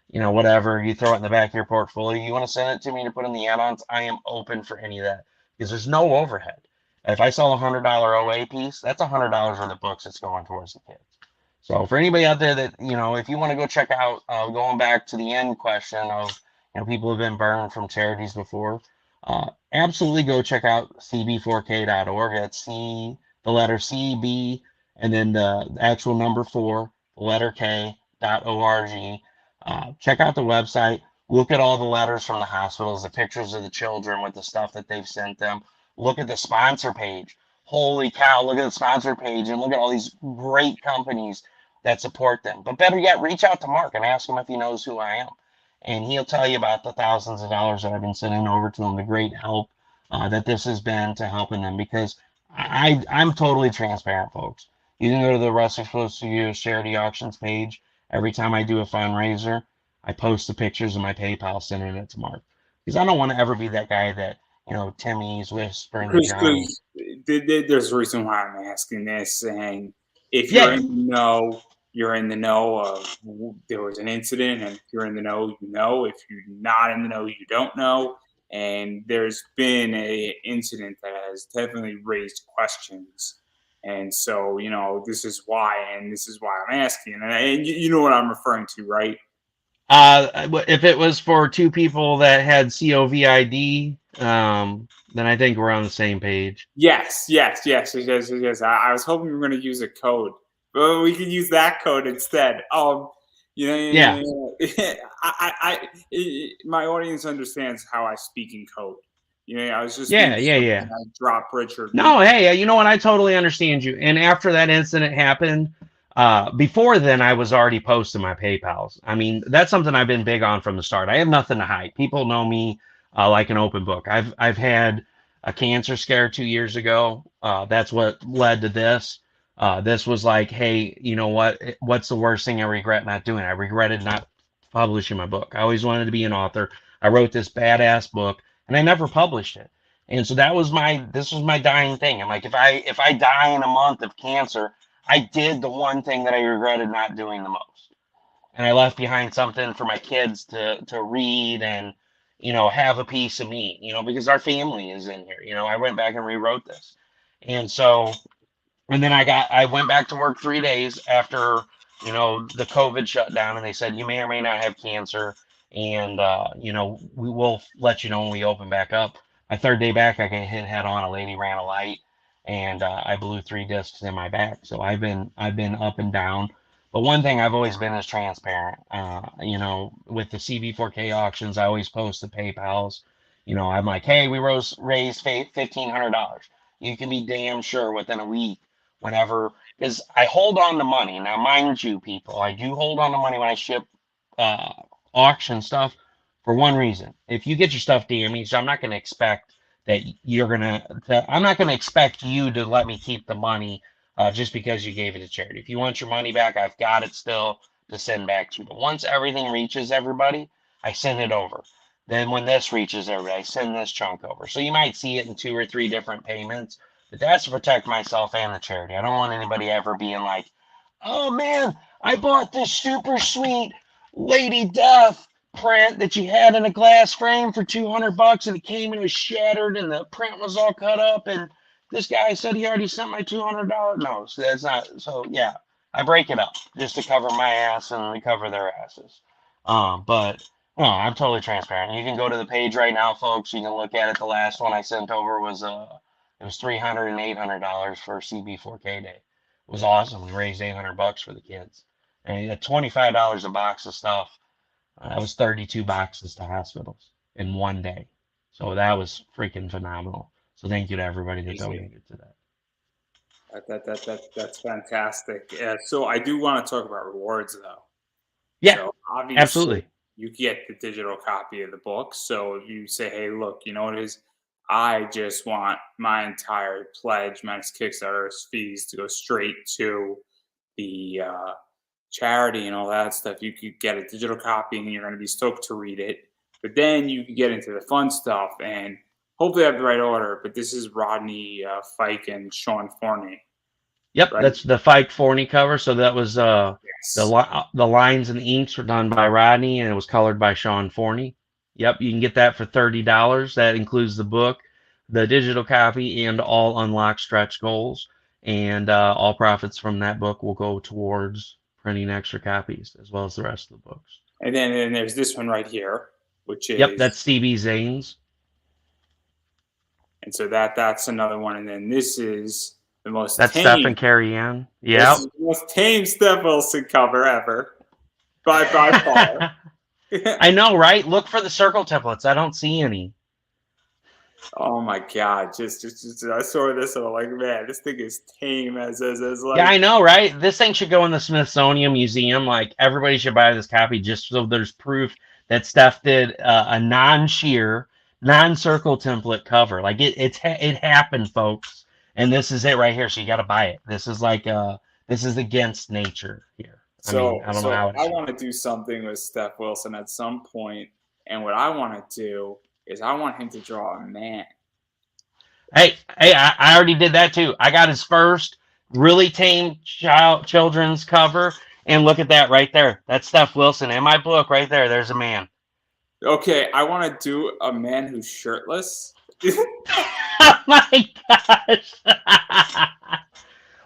Speaker 2: whatever, you throw it in the back of your portfolio. You want to send it to me to put in the add-ons? I am open for any of that because there's no overhead. If I sell $100 OA piece, that's $100 worth of books that's going towards the kids. So for anybody out there that, if you want to go check out, going back to the end question of, people have been burned from charities before, absolutely go check out cb4k.org. That's the letter CB, and then the actual number 4, the letter K.org. Check out the website. Look at all the letters from the hospitals, the pictures of the children with the stuff that they've sent them. Look at the sponsor page. Holy cow, look at the sponsor page and look at all these great companies that support them. But better yet, reach out to Mark and ask him if he knows who I am. And he'll tell you about the thousands of dollars that I've been sending over to him, the great help that this has been to helping them, because I'm totally transparent, folks. You can go to the Russ Explode Studios charity auctions page. Every time I do a fundraiser, I post the pictures of my PayPal sending it to Mark. Because I don't want to ever be that guy that, Timmy's whispering to Johnny.
Speaker 1: There's a reason why I'm asking this, and If you're
Speaker 2: Yeah,
Speaker 1: in the know, you're in the know of there was an incident, and if you're in the know, you know. If you're not in the know, you don't know. And there's been a incident that has definitely raised questions. And so, this is why, and this is why I'm asking. And you know what I'm referring to, right?
Speaker 2: if it was for two people that had COVID, then I think we're on the same page.
Speaker 1: Yes, yes, yes, yes, yes, yes. Yes. I was hoping we were going to use a code, but we could use that code instead.
Speaker 2: Yeah,
Speaker 1: My audience understands how I speak in code. I was just being
Speaker 2: yeah, yeah,
Speaker 1: flippant.
Speaker 2: yeah.
Speaker 1: I drop Richard.
Speaker 2: No, hey, you know what? I totally understand you. And after that incident happened, before then, I was already posting my PayPal's. I mean, that's something I've been big on from the start. I have nothing to hide. People know me like an open book. I've had a cancer scare 2 years ago. That's what led to this. This was like, hey, you know what? What's the worst thing I regret not doing? I regretted not publishing my book. I always wanted to be an author. I wrote this badass book, and I never published it. And so this was my dying thing. I'm like, if I die in a month of cancer, I did the one thing that I regretted not doing the most. And I left behind something for my kids to read and, have a piece of me, because our family is in here. I went back and rewrote this. And so and then I went back to work 3 days after, the COVID shut down, and they said you may or may not have cancer, and we will let you know when we open back up. My third day back, I got hit head on. A lady ran a light, and I blew 3 discs in my back. So I've been up and down. But one thing I've always been is transparent. With the CB4K auctions, I always post the PayPal's. I'm like, hey, we raised $1,500. You can be damn sure within a week, whenever, because I hold on to money. Now, mind you, people, I do hold on to money when I ship uh, auction stuff for one reason. If you get your stuff damaged, I'm not going to expect that I'm not going to expect you to let me keep the money just because you gave it to charity. If you want your money back, I've got it still to send back to you. But once everything reaches everybody, I send it over. Then when this reaches everybody, I send this chunk over. So you might see it in 2 or 3 different payments, but that's to protect myself and the charity. I don't want anybody ever being like, oh man, I bought this super sweet Lady Death print that you had in a glass frame for $200 and it came and it was shattered and the print was all cut up and this guy said he already sent my $200. No, so that's not. So yeah, I break it up just to cover my ass and to cover their asses. But no, I'm totally transparent. You can go to the page right now, folks. You can look at it. The last one I sent over was it was $300 and $800 for CB4K day. It was awesome. We raised $800 for the kids, and at $25 a box of stuff, that was 32 boxes to hospitals in one day. So that was freaking phenomenal. So thank you to everybody that donated to that.
Speaker 1: That's fantastic. So I do want to talk about rewards, though.
Speaker 2: Yeah,
Speaker 1: So obviously,
Speaker 2: absolutely.
Speaker 1: you get the digital copy of the book. So if you say, "Hey, look, you know what it is? I just want my entire pledge, minus Kickstarter's fees, to go straight to the charity and all that stuff." You could get a digital copy, and you're going to be stoked to read it. But then you can get into the fun stuff, and hopefully I have the right order. But this is Rodney Fike and Sean Forney,
Speaker 2: Yep,
Speaker 1: right?
Speaker 2: that's the Fike Forney cover. So that was
Speaker 1: Yes.
Speaker 2: the lines and the inks were done by Rodney, and it was colored by Sean Forney. Yep, you can get that for $30. That includes the book, the digital copy, and all unlocked stretch goals. And all profits from that book will go towards printing extra copies, as well as the rest of the books.
Speaker 1: And then there's this one right here, which
Speaker 2: Yep, that's
Speaker 1: is,
Speaker 2: Stevie Zane's.
Speaker 1: and so that's another one. And then this is the most
Speaker 2: That's Steph
Speaker 1: tame.
Speaker 2: and Carrie Ann.
Speaker 1: This
Speaker 2: Yep.
Speaker 1: is the most tame Steph Wilson cover ever, by far.
Speaker 2: I know, right? Look for the circle templates. I don't see any.
Speaker 1: Oh my god! Just I saw this and I'm like, man, this thing is tame as
Speaker 2: Yeah, I
Speaker 1: like.
Speaker 2: know, right? This thing should go in the Smithsonian Museum. Like everybody should buy this copy just so there's proof that Steph did a non-shear, non-circle template cover. Like it happened, folks. And this is it right here. So you got to buy it. This is against nature here. I mean,
Speaker 1: So
Speaker 2: I don't know
Speaker 1: so
Speaker 2: how it
Speaker 1: I
Speaker 2: should
Speaker 1: want
Speaker 2: be.
Speaker 1: to do something with Steph Wilson at some point, and what I want to do is I want him to draw a man.
Speaker 2: Hey, I already did that too. I got his first. really tame children's cover. And look at that right there. That's Steph Wilson in my book right there. There's a man.
Speaker 1: Okay, I want to do a man who's shirtless.
Speaker 2: Oh my gosh.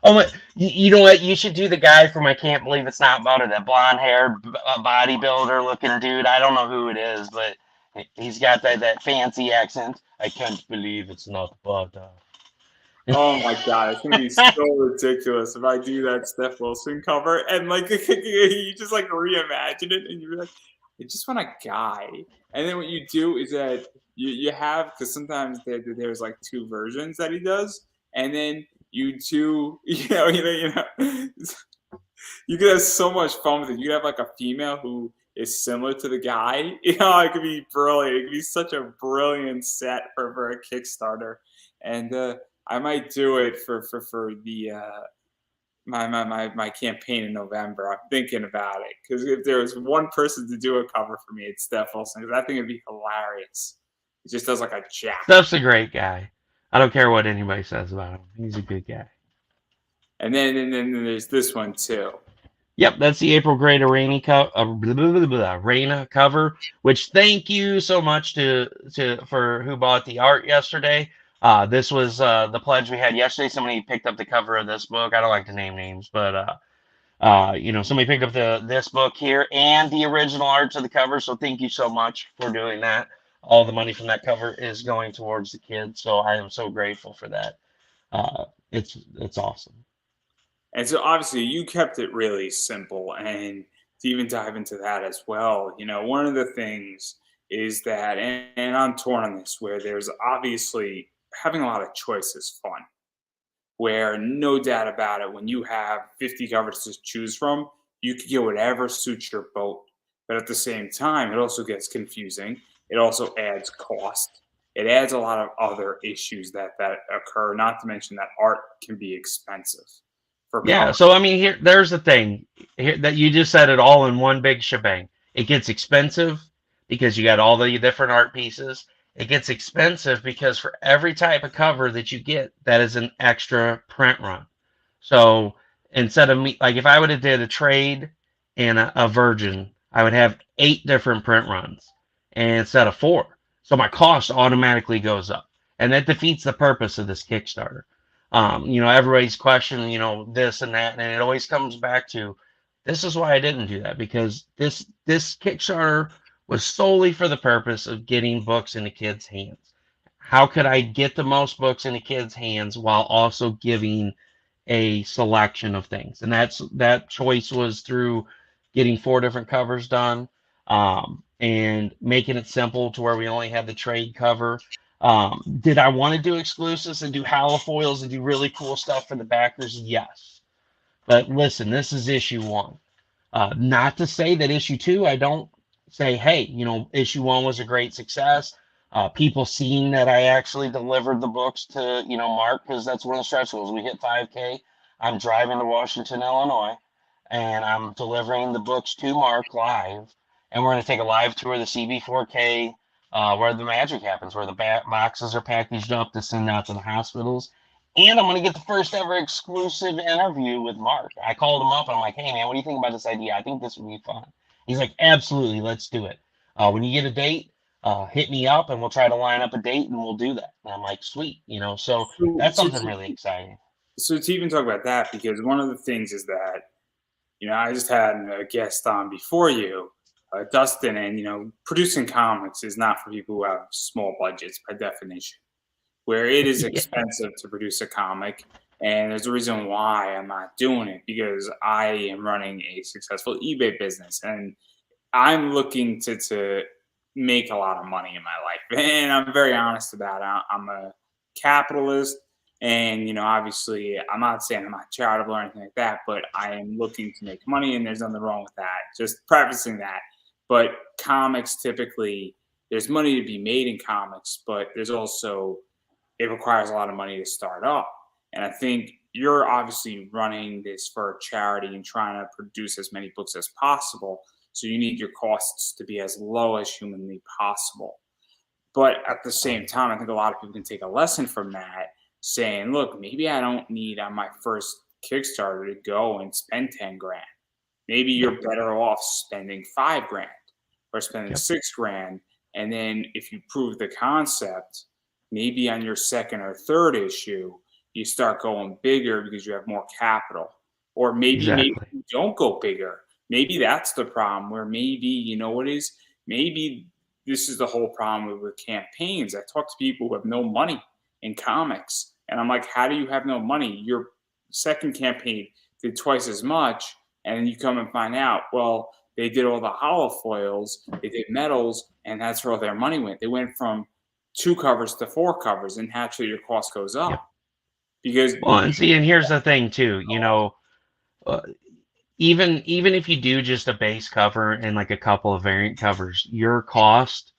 Speaker 2: Oh my, you know what? You should do the guy from I Can't Believe It's Not Butter, that blonde haired bodybuilder looking dude. I don't know who it is, but he's got that fancy accent. I can't believe it's not butter.
Speaker 1: Oh my god, it's gonna be so ridiculous if I do that Steph Wilson cover and like you just like reimagine it and you're like, I just want a guy. And then what you do is that you have because sometimes there's like two versions that he does, and then you do you could have so much fun with it. You could have like a female who is similar to the guy. It could be brilliant. It could be such a brilliant set for a Kickstarter. And I might do it for the my campaign in November. I'm thinking about it because if there was one person to do a cover for me, it's Steph Wilson. Because I think it'd be hilarious. He just does like a jack.
Speaker 2: Steph's a great guy. I don't care what anybody says about him. He's a good guy.
Speaker 1: And then there's this one too.
Speaker 2: Yep, that's the April Grey Rainy Raina cover. Which thank you so much to for who bought the art yesterday. This was the pledge we had yesterday. Somebody picked up the cover of this book. I don't like to name names, but somebody picked up this book here and the original art to the cover. So thank you so much for doing that. All the money from that cover is going towards the kids. So I am so grateful for that. It's awesome.
Speaker 1: And so obviously you kept it really simple and to even dive into that as well, one of the things is that and I'm torn on this where there's obviously having a lot of choice is fun. Where no doubt about it, when you have 50 covers to choose from, you can get whatever suits your boat. But at the same time, it also gets confusing. It also adds cost. It adds a lot of other issues that occur, not to mention that art can be expensive for
Speaker 2: Yeah,
Speaker 1: cover.
Speaker 2: so I mean, there's the thing here that you just said it all in one big shebang. It gets expensive because you got all the different art pieces. It gets expensive because for every type of cover that you get, that is an extra print run. So instead of me, like if I would have did a trade and a virgin, I would have 8 different print runs and instead of 4. So my cost automatically goes up, and that defeats the purpose of this Kickstarter. Everybody's questioning, this and that, and it always comes back to this is why I didn't do that because this Kickstarter was solely for the purpose of getting books into kids' hands. How could I get the most books into kids' hands while also giving a selection of things? And that choice was through getting 4 different covers done, and making it simple to where we only had the trade cover. Did I want to do exclusives and do halofoils and do really cool stuff for the backers? Yes. But listen, this is issue 1. Not to say that issue 2, I don't say, hey, issue 1 was a great success. People seeing that I actually delivered the books to, Mark, because that's one of the stretch goals. We hit 5K. I'm driving to Washington, Illinois, and I'm delivering the books to Mark live. And we're going to take a live tour of the CB4K, where the magic happens, where the boxes are packaged up to send out to the hospitals. And I'm going to get the first ever exclusive interview with Mark. I called him up and I'm like, hey, man, what do you think about this idea? I think this would be fun. He's like, absolutely, let's do it. When you get a date, hit me up and we'll try to line up a date and we'll do that. And I'm like, sweet, so
Speaker 1: So,
Speaker 2: that's
Speaker 1: so,
Speaker 2: something really exciting.
Speaker 1: so to even talk about that, because one of the things is that I just had a guest on before you, Dustin, and producing comics is not for people who have small budgets by definition. Where it is
Speaker 2: Yeah.
Speaker 1: expensive to produce a comic, and there's a reason why I'm not doing it because I am running a successful eBay business, and I'm looking to make a lot of money in my life, and I'm very honest about it. I'm a capitalist, and obviously, I'm not saying I'm not charitable or anything like that, but I am looking to make money, and there's nothing wrong with that. Just prefacing that. But comics typically, there's money to be made in comics, but there's also it requires a lot of money to start up. And I think you're obviously running this for a charity and trying to produce as many books as possible. So you need your costs to be as low as humanly possible. But at the same time, I think a lot of people can take a lesson from that, saying, look, maybe I don't need on my first Kickstarter to go and spend 10 grand. Maybe you're better off spending 5 grand or spending
Speaker 2: Yep.
Speaker 1: 6 grand. And then if you prove the concept, maybe on your second or third issue, you start going bigger because you have more capital. Or maybe
Speaker 2: Exactly.
Speaker 1: you don't go bigger. Maybe that's the problem where maybe, you know what is? Maybe this is the whole problem with campaigns. I talk to people who have no money in comics. And I'm like, how do you have no money? Your second campaign did twice as much. And then you come and find out, well, they did all the hollow foils, they did metals, and that's where all their money went. They went from 2 covers to 4 covers, and naturally your cost goes
Speaker 2: Yep.
Speaker 1: up because
Speaker 2: Well, and see, and here's the thing too. Uh, even if you do just a base cover and like a couple of variant covers, your cost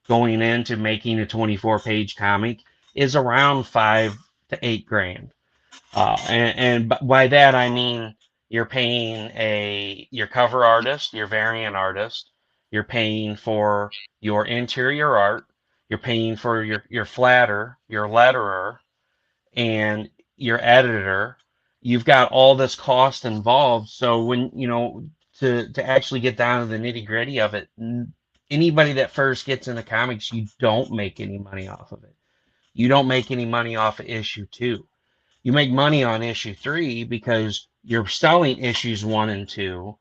Speaker 2: going into making a 24-page comic is around 5 to 8 grand. And by that I mean you're paying your cover artist, your variant artist, you're paying for your interior art, you're paying for your flatter, your letterer, and your editor. You've got all this cost involved. So when to actually get down to the nitty gritty of it, anybody that first gets into comics, you don't make any money off of it. You don't make any money off of issue 2. You make money on issue 3 because you're selling issues 1 and 2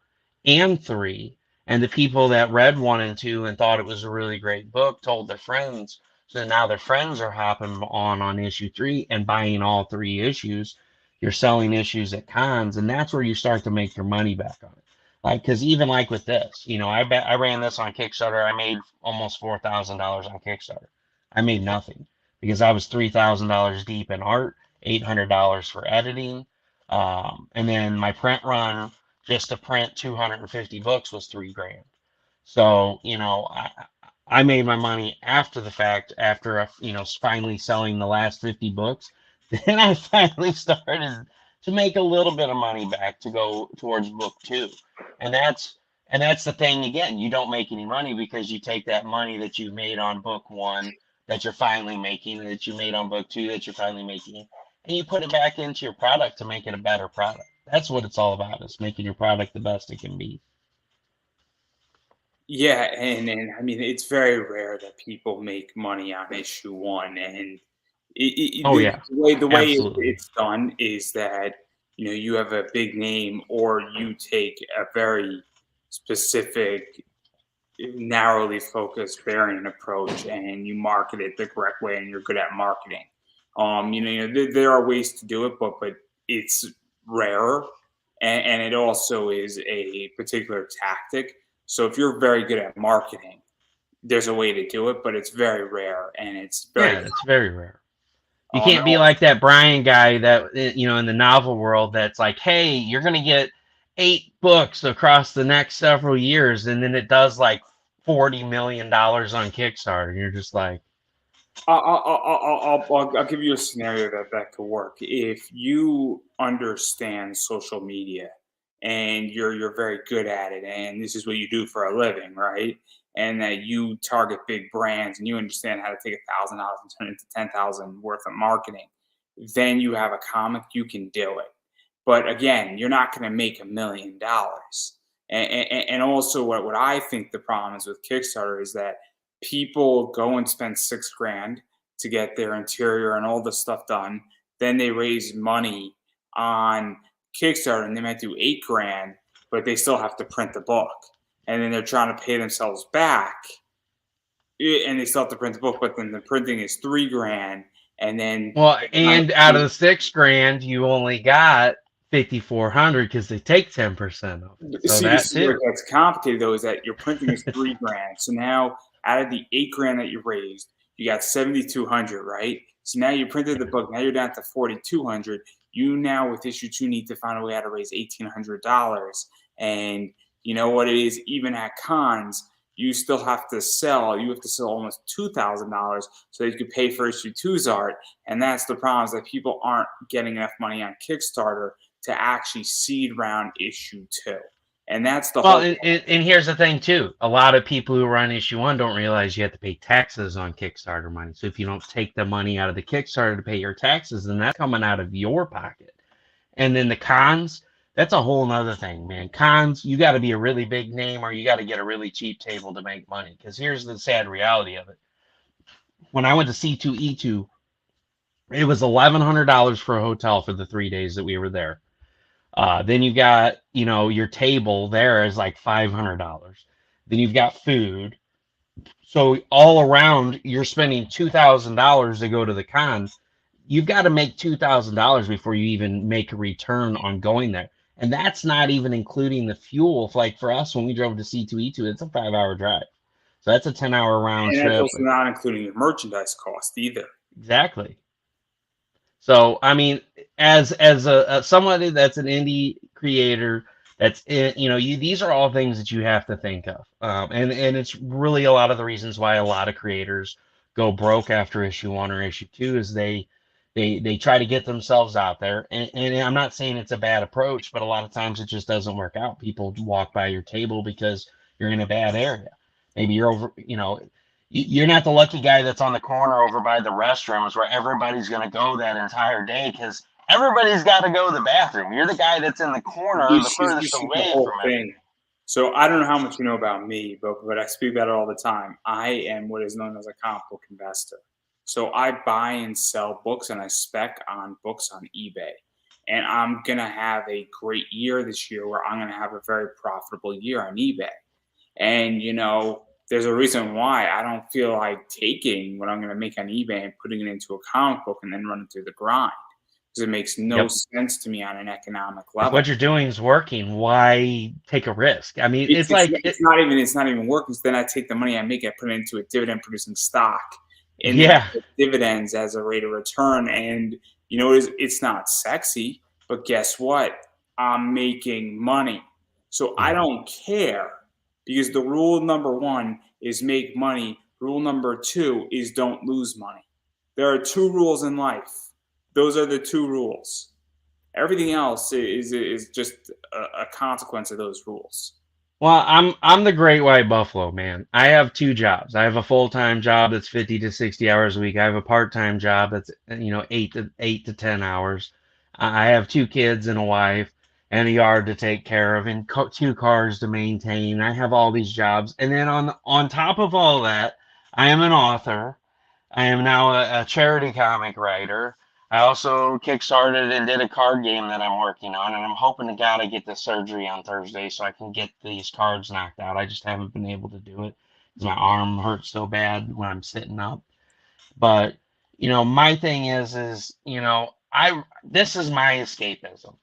Speaker 2: and 3. And the people that read 1 and 2 and thought it was a really great book told their friends. So now their friends are hopping on issue 3 and buying all 3 issues. You're selling issues at cons, and that's where you start to make your money back on it. Like, because even like with this, I ran this on Kickstarter. I made almost $4,000 on Kickstarter. I made nothing because I was $3,000 deep in art, $800 for editing, and then my print run just to print 250 books was 3 grand. So I made my money after the fact, after finally selling the last 50 books. Then I finally started to make a little bit of money back to go towards book 2, and that's the thing again. You don't make any money because you take that money that you made on book 1 that you're finally making, that you made on book 2 that you're finally making, and you put it back into your product to make it a better product. That's what it's all about, is making your product the best it can be.
Speaker 1: yeah, and I mean it's very rare that people make money on issue 1, and
Speaker 2: Oh yeah,
Speaker 1: the way
Speaker 2: absolutely.
Speaker 1: it's done is that you have a big name or you take a very specific narrowly focused variant approach and you market it the correct way and you're good at marketing. There are ways to do it, but it's rarer, and it also is a particular tactic. So if you're very good at marketing, there's a way to do it, but it's very rare and it's very
Speaker 2: Yeah, it's very rare. You
Speaker 1: and
Speaker 2: can't be
Speaker 1: also,
Speaker 2: like that Brian guy that in the novel world that's like, hey, you're gonna get 8 books across the next several years, and then it does like $40 million on Kickstarter. And you're just like,
Speaker 1: I'll give you a scenario that could work. If you understand social media and you're very good at it, and this is what you do for a living, right? And that you target big brands and you understand how to take $1,000 and turn it into 10,000 worth of marketing, then you have a comic. You can do it. But again, you're not going to make $1 million. And also, what I think the problem is with Kickstarter is that people go and spend 6 grand to get their interior and all this stuff done. Then they raise money on Kickstarter and they might do 8 grand, but they still have to print the book. And then they're trying to pay themselves back and they still have to print the book, but then the printing is 3 grand. And then
Speaker 2: well,
Speaker 1: they're trying
Speaker 2: and out of
Speaker 1: to
Speaker 2: the 6 grand, you only got 5,400 because they take 10% of it. So
Speaker 1: see, this
Speaker 2: that
Speaker 1: is where it
Speaker 2: too.
Speaker 1: gets complicated though, is that your printing is 3 grand. So now out of the 8 grand that you raised, you got 7,200, right? So now you printed the book, now you're down to 4,200. You now with issue 2 need to find a way how to raise $1,800. And you know what it is, even at cons, you still have to sell. You have to sell almost $2,000 so that you could pay for issue two's art. And that's the problem, is that people aren't getting enough money on Kickstarter to actually seed round issue 2. And that's the
Speaker 2: Well,
Speaker 1: whole
Speaker 2: and here's the thing too. A lot of people who run issue 1 don't realize you have to pay taxes on Kickstarter money. So if you don't take the money out of the Kickstarter to pay your taxes, then that's coming out of your pocket. And then the cons, that's a whole nother thing, man. Cons, you got to be a really big name or you got to get a really cheap table to make money. Because here's the sad reality of it. When I went to C2E2, it was $1,100 for a hotel for the 3 days that we were there. Then you got, your table there is like $500. Then you've got food. So all around, you're spending $2,000 to go to the con. You've got to make $2,000 before you even make a return on going there. And that's not even including the fuel. Like for us, when we drove to C2E2, it's a 5-hour drive. So that's a 10-hour round
Speaker 1: And that's
Speaker 2: trip.
Speaker 1: also not including your merchandise cost either.
Speaker 2: Exactly. So I mean, as a somebody that's an indie creator, that's these are all things that you have to think of, and it's really a lot of the reasons why a lot of creators go broke after issue 1 or issue 2 is they try to get themselves out there, and I'm not saying it's a bad approach, but a lot of times it just doesn't work out. People walk by your table because you're in a bad area. Maybe you're over, you're not the lucky guy that's on the corner over by the restrooms where everybody's going to go that entire day because everybody's got to go to the bathroom. You're the guy that's in the corner the furthest
Speaker 1: This is the
Speaker 2: away
Speaker 1: whole
Speaker 2: from
Speaker 1: thing. So I don't know how much you know about me, but I speak about it all the time. I am what is known as a comic book investor. So I buy and sell books and I spec on books on eBay. And I'm going to have a great year this year where I'm going to have a very profitable year on eBay. And, there's a reason why I don't feel like taking what I'm going to make on eBay and putting it into a comic book and then running through the grind because it makes no
Speaker 2: Yep.
Speaker 1: sense to me on an economic
Speaker 2: If
Speaker 1: level.
Speaker 2: what you're doing is working, why take a risk? I mean, it's
Speaker 1: not even working. So then I take the money I make, I put it into a dividend producing stock, and
Speaker 2: yeah,
Speaker 1: then dividends as a rate of return. And it's not sexy, but guess what? I'm making money, so I don't care because the rule number 1 is make money. Rule number 2 is don't lose money. There are 2 rules in life. Those are the 2 rules. Everything else is just a consequence of those rules.
Speaker 2: Well, I'm the great white buffalo, man. I have 2 jobs. I have a full-time job that's 50 to 60 hours a week. I have a part-time job that's 8 to 10 hours. I have 2 kids and a wife and a yard to take care of and 2 cars to maintain. I have all these jobs, and then on top of all that, I am an author. I am now a charity comic writer. I also kickstarted and did a card game that I'm working on, and I'm hoping to God I get the surgery on Thursday so I can get these cards knocked out. I just haven't been able to do it because my arm hurts so bad when I'm sitting up. But my thing is I this is my escapism.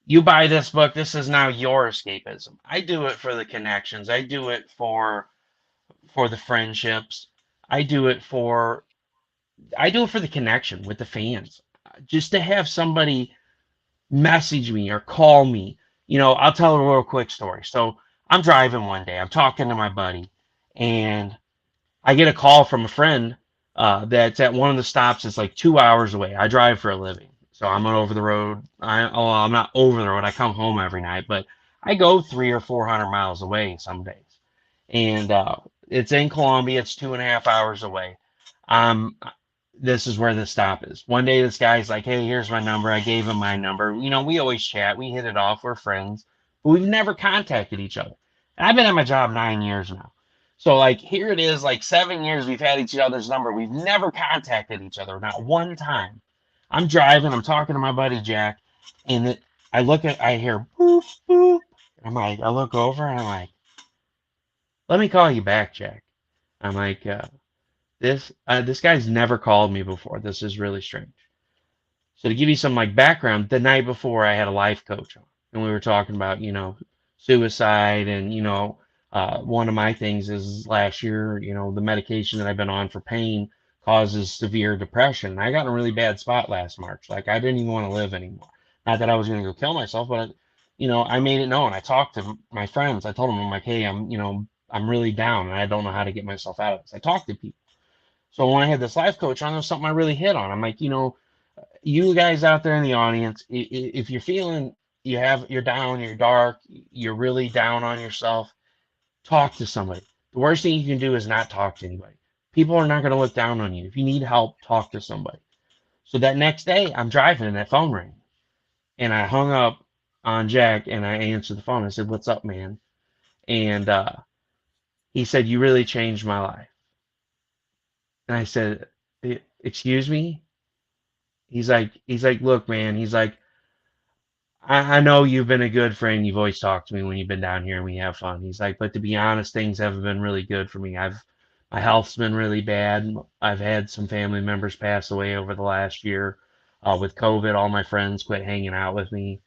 Speaker 2: You buy this book, this is now your escapism. I do it for the connections. I do it for the friendships. I do it for the connection with the fans. Just to have somebody message me or call me. I'll tell a real quick story. So I'm driving one day, I'm talking to my buddy, and I get a call from a friend that's at one of the stops that's like 2 hours away. I drive for a living. So I'm over the road. I'm not over the road. I come home every night, but I go 300 or 400 miles away some days. And it's in Colombia. It's 2.5 hours away. Um, this is where the stop is. One day, this guy's like, "Hey, here's my number." I gave him my number. We always chat. We hit it off. We're friends, but we've never contacted each other. And I've been at my job 9 years now. So, like, here it is, like 7 years we've had each other's number. We've never contacted each other, not one time. I'm driving. I'm talking to my buddy Jack, and I hear boop boop. I'm like, I look over and I'm like, "Let me call you back, Jack." I'm like, this guy's never called me before. This is really strange. So to give you some like background, the night before I had a life coach on, and we were talking about suicide, and one of my things is last year, the medication that I've been on for pain causes severe depression. And I got in a really bad spot last March. Like I didn't even want to live anymore. Not that I was going to go kill myself, but I made it known. I talked to my friends. I told them, I'm like, "Hey, I'm really down and I don't know how to get myself out of this." I talked to people. So when I had this life coach on, there was something I really hit on. I'm like, you guys out there in the audience, if you're feeling you're down, you're dark, you're really down on yourself, talk to somebody. The worst thing you can do is not talk to anybody. People are not going to look down on you. If you need help, talk to somebody. So that next day, I'm driving and that phone rang. And I hung up on Jack and I answered the phone. I said, "What's up, man?" And he said, "You really changed my life." And I said, "Excuse me?" He's like, "Look, man." He's like, I know you've been a good friend. You've always talked to me when you've been down here and we have fun. He's like, but to be honest, things haven't been really good for me. My health's been really bad. I've had some family members pass away over the last year. With COVID, all my friends quit hanging out with me.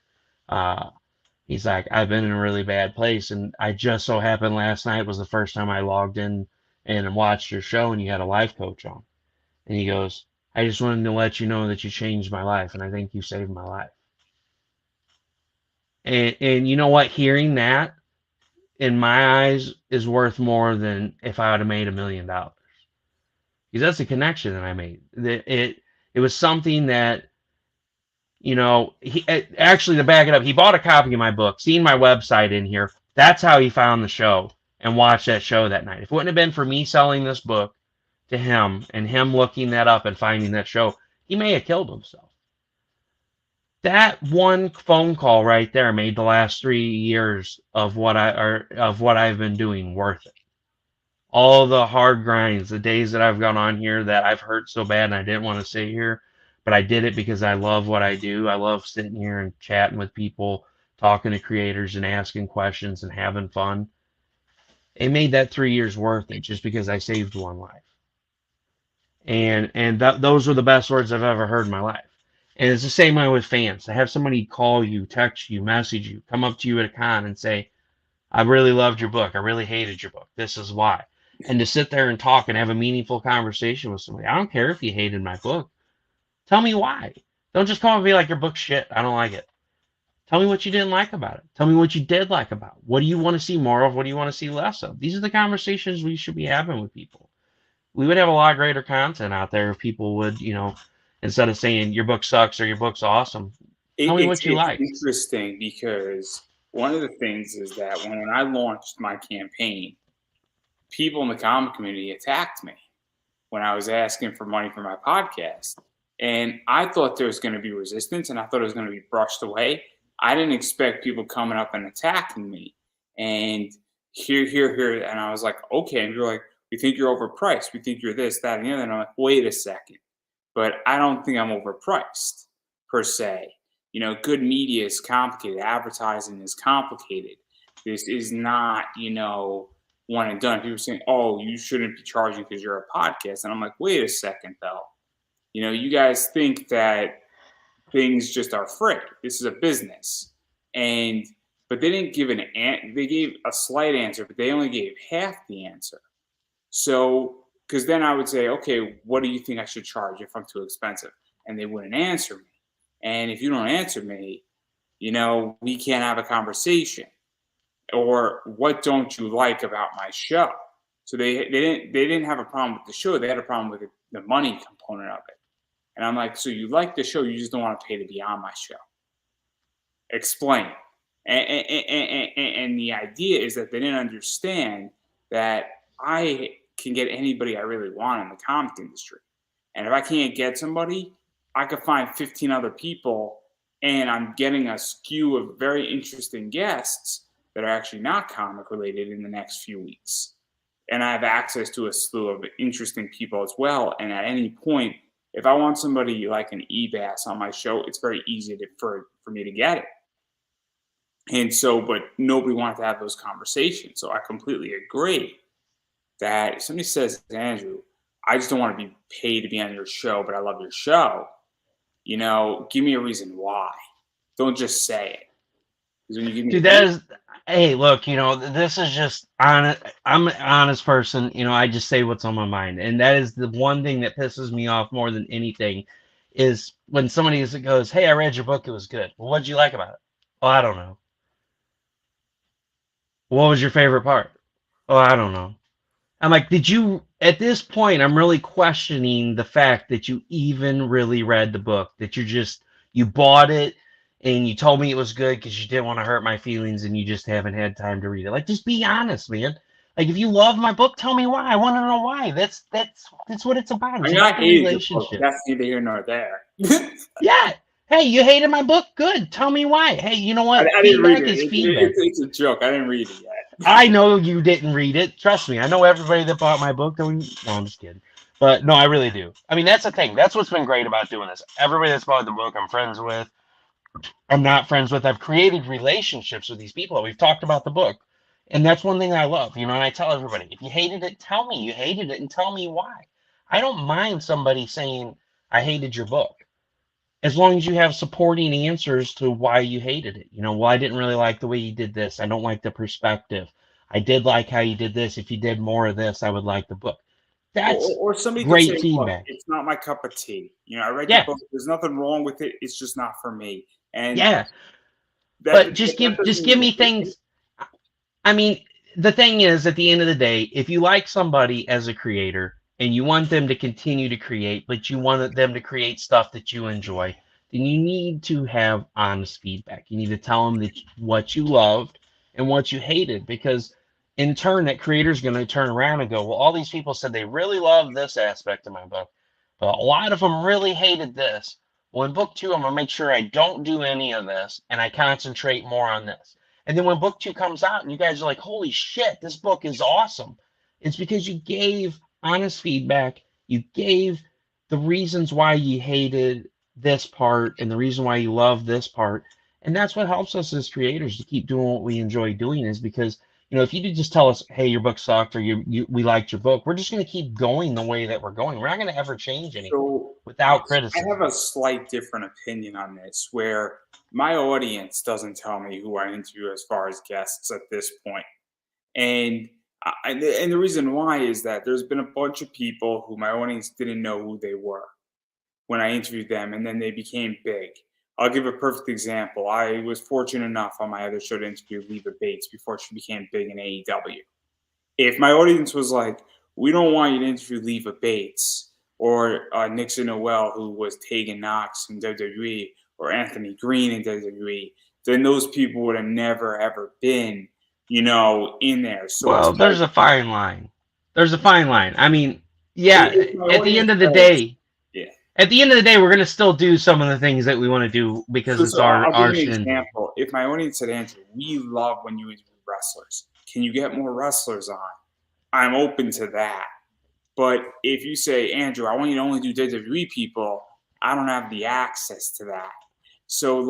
Speaker 2: Uh, he's like, I've been in a really bad place. And I just so happened last night was the first time I logged in and watched your show and you had a life coach on. And he goes, I just wanted to let you know that you changed my life. And I think you saved my life. And you know what? Hearing that in my eyes is worth more than if I would have made $1 million. Because that's a connection that I made. It was something that, actually, to back it up, he bought a copy of my book, seen my website in here. That's how he found the show and watched that show that night. If it wouldn't have been for me selling this book to him and him looking that up and finding that show, he may have killed himself. That one phone call right there made the last 3 years of what I've been doing worth it. All the hard grinds, the days that I've gone on here that I've hurt so bad and I didn't want to sit here, but I did it because I love what I do. I love sitting here and chatting with people, talking to creators and asking questions and having fun. It made that 3 years worth it just because I saved one life. And those were the best words I've ever heard in my life. And it's the same way with fans. To have somebody call you, text you, message you, come up to you at a con and say, I really loved your book. I really hated your book. This is why. And to sit there and talk and have a meaningful conversation with somebody. I don't care if you hated my book. Tell me why. Don't just come and be like, your book's shit. I don't like it. Tell me what you didn't like about it. Tell me what you did like about it. What do you want to see more of? What do you want to see less of? These are the conversations we should be having with people. We would have a lot greater content out there if people would, instead of saying your book sucks or your book's awesome, tell me what you
Speaker 1: It's
Speaker 2: like.
Speaker 1: interesting because one of the things is that when I launched my campaign, people in the comic community attacked me when I was asking for money for my podcast. And I thought there was going to be resistance and I thought it was going to be brushed away. I didn't expect people coming up and attacking me. And here. And I was like, okay. And you're like, we think you're overpriced. We think you're this, that, and the other. And I'm like, wait a second. But I don't think I'm overpriced per se. Good media is complicated. Advertising is complicated. This is not, one and done. People saying, oh, you shouldn't be charging because you're a podcast. And I'm like, wait a second, though. You guys think that things just are free. This is a business. But they didn't give they gave a slight answer, but they only gave half the answer. So, because then I would say, okay, what do you think I should charge if I'm too expensive? And they wouldn't answer me. And if you don't answer me, we can't have a conversation. Or what don't you like about my show? So they didn't have a problem with the show. They had a problem with the money component of it. And I'm like, so you like the show, you just don't want to pay to be on my show. Explain. And the idea is that they didn't understand that I can get anybody I really want in the comic industry. And if I can't get somebody, I could find 15 other people, and I'm getting a skew of very interesting guests that are actually not comic related in the next few weeks. And I have access to a slew of interesting people as well. And at any point, if I want somebody like an eBass on my show, it's very easy for me to get it. And so, but nobody wanted to have those conversations. So I completely agree that if somebody says, Andrew, I just don't want to be paid to be on your show, but I love your show, give me a reason why. Don't just say it. Because when you give me
Speaker 2: Dude, hey, look, this is just honest. I'm an honest person. I just say what's on my mind. And that is the one thing that pisses me off more than anything is when somebody goes, hey, I read your book. It was good. Well, what'd you like about it? Oh, I don't know. What was your favorite part? Oh, I don't know. I'm like, at this point, I'm really questioning the fact that you even really read the book, that you bought it and you told me it was good because you didn't want to hurt my feelings and you just haven't had time to read it. Like, just be honest, man. Like, if you love my book, tell me why. I want to know why. That's what it's about. It's
Speaker 1: I
Speaker 2: about the
Speaker 1: hated your book.
Speaker 2: relationship.
Speaker 1: That's neither here nor there.
Speaker 2: Yeah. Hey, you hated my book? Good. Tell me why. Hey, you know what?
Speaker 1: I didn't read
Speaker 2: Feedback
Speaker 1: it.
Speaker 2: is feedback.
Speaker 1: It's a joke. I didn't read it yet.
Speaker 2: I know you didn't read it. Trust me. I know everybody that bought my book. No, I'm just kidding. But no, I really do. I mean, that's the thing. That's what's been great about doing this. Everybody that's bought the book, I'm friends with. I'm not friends with. I've created relationships with these people. We've talked about the book. And that's one thing I love. And I tell everybody, if you hated it, tell me you hated it and tell me why. I don't mind somebody saying, I hated your book, as long as you have supporting answers to why you hated it. Well, I didn't really like the way you did this. I don't like the perspective. I did like how you did this. If you did more of this, I would like the book. That's
Speaker 1: Or somebody could
Speaker 2: great
Speaker 1: say, look,
Speaker 2: feedback.
Speaker 1: it's not my cup of tea. I read your
Speaker 2: Yeah,
Speaker 1: book. There's nothing wrong with it. It's just not for me. And
Speaker 2: yeah. But just
Speaker 1: that
Speaker 2: just
Speaker 1: doesn't
Speaker 2: give
Speaker 1: mean
Speaker 2: me things. I mean, the thing is, at the end of the day, if you like somebody as a creator and you want them to continue to create, but you want them to create stuff that you enjoy, then you need to have honest feedback. You need to tell them that what you loved and what you hated, because in turn, that creator is going to turn around and go, well, all these people said they really loved this aspect of my book, but a lot of them really hated this. Well, in book two, I'm going to make sure I don't do any of this and I concentrate more on this. And then when book two comes out and you guys are like, holy shit, this book is awesome, it's because you gave honest feedback. You gave the reasons why you hated this part and the reason why you love this part. And that's what helps us as creators to keep doing what we enjoy doing, is because, if you did just tell us, hey, your book sucked, or we liked your book, we're just going to keep going the way that we're going. We're not going to ever change anything
Speaker 1: so
Speaker 2: without
Speaker 1: I have
Speaker 2: criticism.
Speaker 1: a slight different opinion on this, where my audience doesn't tell me who I interview as far as guests at this point. And and the reason why is that there's been a bunch of people who my audience didn't know who they were when I interviewed them, and then they became big. I'll give a perfect example. I was fortunate enough on my other show to interview Leva Bates before she became big in AEW. If my audience was like, we don't want you to interview Leva Bates or Nixon Noel, who was Tegan Knox in WWE, or Anthony Green in WWE, then those people would have never ever been, in there. So it's
Speaker 2: Well, there's a fine line. There's a fine line. I mean, yeah,
Speaker 1: if my
Speaker 2: at the
Speaker 1: audience
Speaker 2: end of the
Speaker 1: says,
Speaker 2: day,
Speaker 1: yeah.
Speaker 2: at the end of the day, we're gonna still do some of the things that we want to do because
Speaker 1: So,
Speaker 2: it's
Speaker 1: so
Speaker 2: our
Speaker 1: I'll give
Speaker 2: our
Speaker 1: you an
Speaker 2: shindig.
Speaker 1: example. If my audience said, Andrew, we love when you interview wrestlers. Can you get more wrestlers on? I'm open to that. But if you say, Andrew, I want you to only do WWE people, I don't have the access to that. So,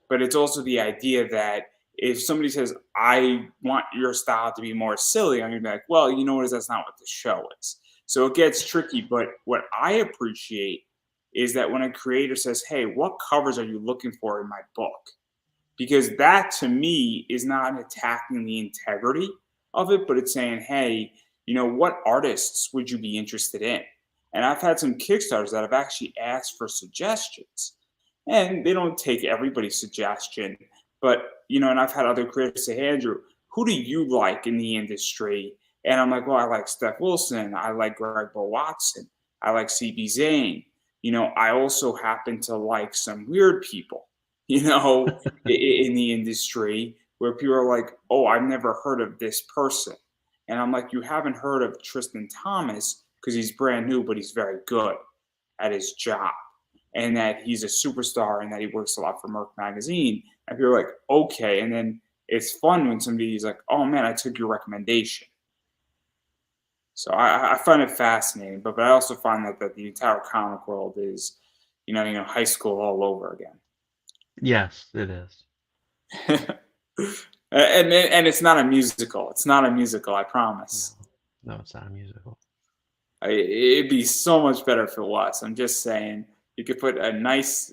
Speaker 1: but it's also the idea that if somebody says, I want your style to be more silly, I'm going to be like, well, you know what? That's not what the show is. So it gets tricky. But what I appreciate is that when a creator says, hey, what covers are you looking for in my book? Because that to me is not attacking the integrity of it, but it's saying, hey, what artists would you be interested in? And I've had some Kickstarters that have actually asked for suggestions, and they don't take everybody's suggestion. But, and I've had other creators say, hey, Andrew, who do you like in the industry? And I'm like, well, I like Steph Wilson. I like Greg Bo Watson. I like CB Zane. I also happen to like some weird people, in the industry, where people are like, oh, I've never heard of this person. And I'm like, you haven't heard of Tristan Thomas because he's brand new, but he's very good at his job, and that he's a superstar, and that he works a lot for Merck Magazine. And people are like, okay. And then it's fun when somebody's like, oh man, I took your recommendation. So I find it fascinating, but I also find that the entire comic world is, high school all over again.
Speaker 2: Yes, it is.
Speaker 1: And it's not a musical. It's not a musical. I promise.
Speaker 2: No, it's not a musical.
Speaker 1: It'd be so much better if it was. I'm just saying, you could put a nice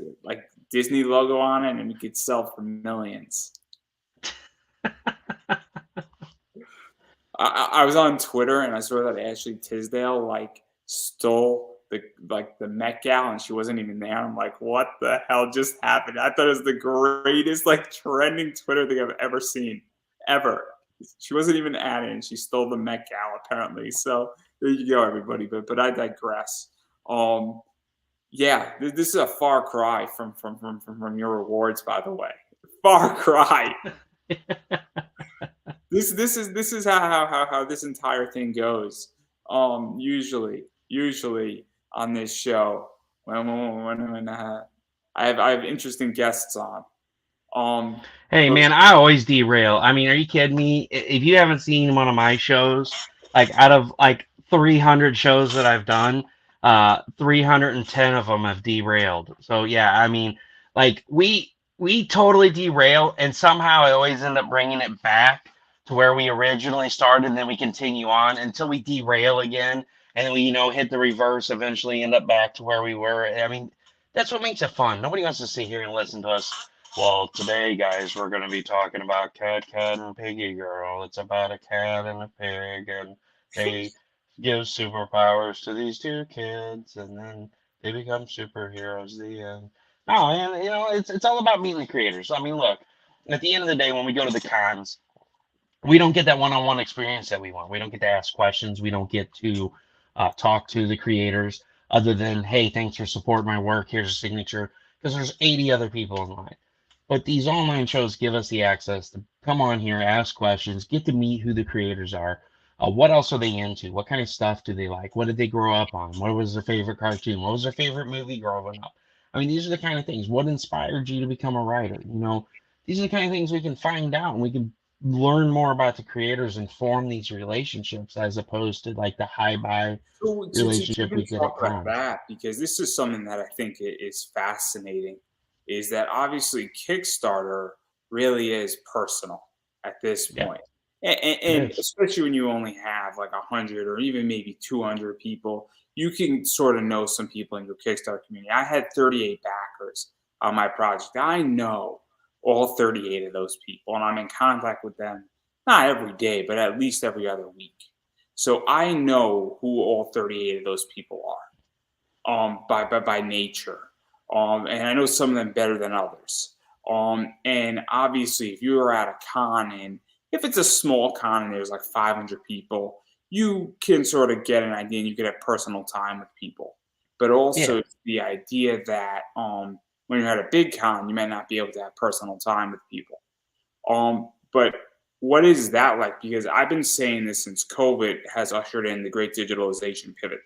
Speaker 1: Disney logo on it, and it could sell for millions. I was on Twitter and I saw that Ashley Tisdale stole the Met Gal, and she wasn't even there. I'm like, what the hell just happened? I thought it was the greatest trending Twitter thing I've ever seen, ever. She wasn't even at it, and she stole the Met Gal apparently. So there you go, everybody. But I digress. Yeah, this is a far cry from your rewards, by the way. Far cry. This is how this entire thing goes. Usually on this show, when I have interesting guests on.
Speaker 2: Hey
Speaker 1: But
Speaker 2: man, I always derail. I mean, are you kidding me? If you haven't seen one of my shows, like out of like 300 shows that I've done, 310 of them have derailed. So yeah, I mean, like we totally derail, and somehow I always end up bringing it back to where we originally started, and then we continue on until we derail again, and then we hit the reverse, eventually end up back to where we were. I mean, that's what makes it fun. Nobody wants to sit here and listen to us. Well, today, guys, we're going to be talking about Cat, and Piggy Girl. It's about a cat and a pig, and they give superpowers to these two kids, and then they become superheroes. The end. No, and it's all about meeting the creators. I mean, look, at the end of the day, when we go to the cons, we don't get that one-on-one experience that we want. We don't get to ask questions. We don't get to talk to the creators, other than, hey, thanks for supporting my work. Here's a signature, because there's 80 other people in line. But these online shows give us the access to come on here, ask questions, get to meet who the creators are. What else are they into? What kind of stuff do they like? What did they grow up on? What was their favorite cartoon? What was their favorite movie growing up? I mean, these are the kind of things. What inspired you to become a writer? These are the kind of things we can find out, and we can learn more about the creators and form these relationships, as opposed to like the high buy
Speaker 1: so to
Speaker 2: relationship
Speaker 1: even
Speaker 2: we get
Speaker 1: talk
Speaker 2: at
Speaker 1: about
Speaker 2: cons.
Speaker 1: that, because this is something that I think is fascinating, is that obviously Kickstarter really is personal at this
Speaker 2: Yeah,
Speaker 1: point.
Speaker 2: it
Speaker 1: And
Speaker 2: is.
Speaker 1: especially when you only have like 100 or even maybe 200 people, you can sort of know some people in your Kickstarter community. I had 38 backers on my project. I know all 38 of those people, and I'm in contact with them not every day, but at least every other week. So I know who all 38 of those people are, by nature. And I know some of them better than others. And obviously, if you are at a con, and if it's a small con and there's like 500 people, you can sort of get an idea and you can have personal time with people. But
Speaker 2: Yeah.
Speaker 1: also the idea that when you're at a big con, you might not be able to have personal time with people. But what is that like? Because I've been saying this since COVID has ushered in the great digitalization pivot.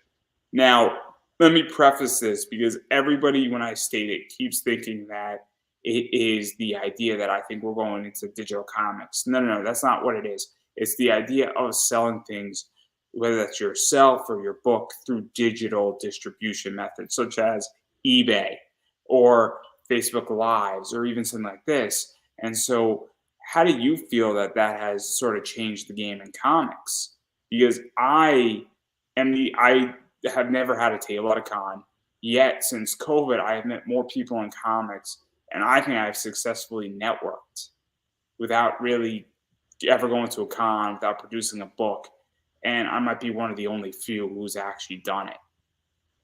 Speaker 1: Now, let me preface this, because everybody, when I state it, keeps thinking that it is the idea that I think we're going into digital comics. No, no, no, that's not what it is. It's the idea of selling things, whether that's yourself or your book, through digital distribution methods, such as eBay or Facebook Lives or even something like this. And so, how do you feel that that has sort of changed the game in comics? Because I have never had a table at a con. Yet since COVID, I have met more people in comics, and I think I've successfully networked without really ever going to a con, without producing a book. And I might be one of the only few who's actually done it.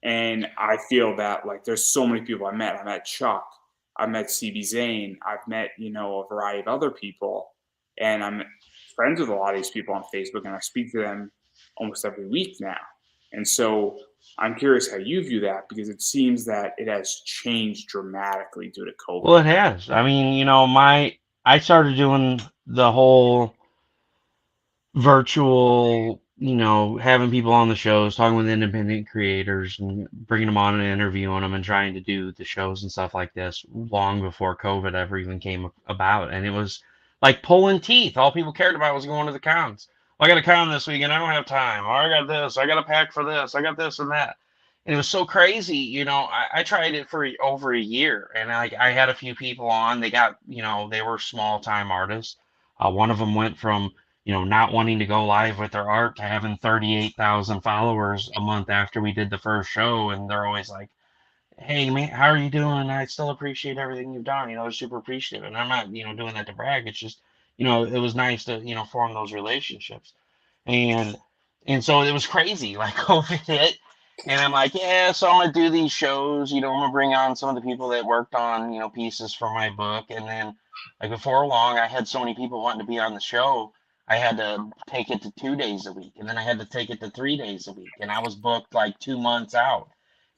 Speaker 1: And I feel that like there's so many people I met. I met Chuck, I met CB Zane, I've met, a variety of other people, and I'm friends with a lot of these people on Facebook, and I speak to them almost every week now. And so I'm curious how you view that, because it seems that it has changed dramatically due to COVID.
Speaker 2: Well, it has. I mean, I started doing the whole virtual, having people on the shows, talking with independent creators and bringing them on and interviewing them and trying to do the shows and stuff like this long before COVID ever even came about. And it was like pulling teeth. All people cared about was going to the cons. Well, I got a con this weekend. I don't have time. Or I got this. I got a pack for this. I got this and that. And it was so crazy. I tried it for over a year, and I had a few people on. They got, they were small time artists. One of them went from not wanting to go live with their art to having 38,000 followers a month after we did the first show. And they're always like, hey, man, how are you doing? I still appreciate everything you've done. They're super appreciative. And I'm not, doing that to brag. It's just, it was nice to, form those relationships. And so it was crazy. Like COVID hit, and I'm like, yeah, so I'm gonna do these shows. I'm gonna bring on some of the people that worked on pieces for my book, and then like before long, I had so many people wanting to be on the show. I had to take it to 2 days a week, and then I had to take it to 3 days a week, and I was booked like 2 months out.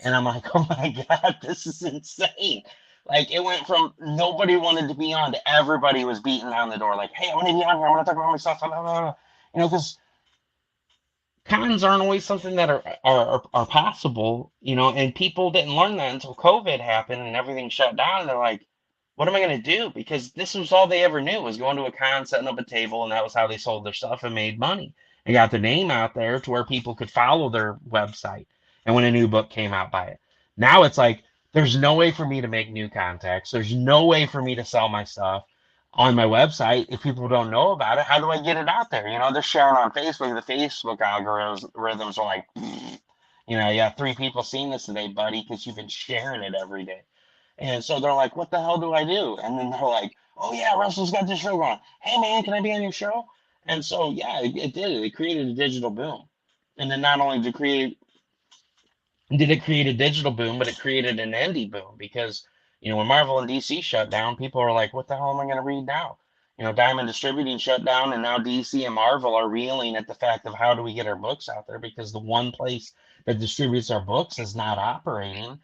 Speaker 2: And I'm like, oh my God, this is insane. Like it went from nobody wanted to be on to everybody was beating down the door, like, hey, I want to be on here. I want to talk about my stuff. Blah, blah, blah. Because cons aren't always something that are possible, and people didn't learn that until COVID happened and everything shut down. And they're like, what am I going to do? Because this was all they ever knew was going to a con, setting up a table, and that was how they sold their stuff and made money and got their name out there to where people could follow their website. And when a new book came out, buy it. Now it's like, there's no way for me to make new contacts. There's no way for me to sell my stuff on my website if people don't know about it. How do I get it out there? They're sharing on Facebook. The Facebook algorithms are like, you got 3 people seeing this today, buddy, because you've been sharing it every day. And so they're like, what the hell do I do? And then they're like, oh yeah, Russell's got this show going. Hey man, can I be on your show? And so yeah, it did it. It created a digital boom. And then not only did it create a digital boom, but it created an indie boom because, when Marvel and DC shut down, people are like, what the hell am I going to read now? Diamond Distributing shut down, and now DC and Marvel are reeling at the fact of how do we get our books out there because the one place that distributes our books is not operating.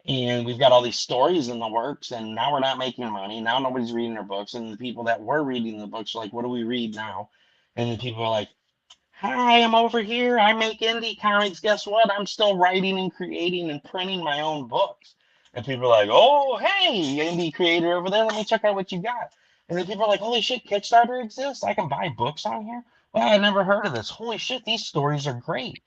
Speaker 2: And we've got all these stories in the works, and now we're not making money. Now nobody's reading our books, and the people that were reading the books are like, what do we read now? And then people are like, hi, I'm over here. I make indie comics. Guess what? I'm still writing and creating and printing my own books. And people are like, oh, hey, indie creator over there. Let me check out what you got. And then people are like, holy shit, Kickstarter exists. I can buy books on here. Well, I never heard of this. Holy shit, these stories are great.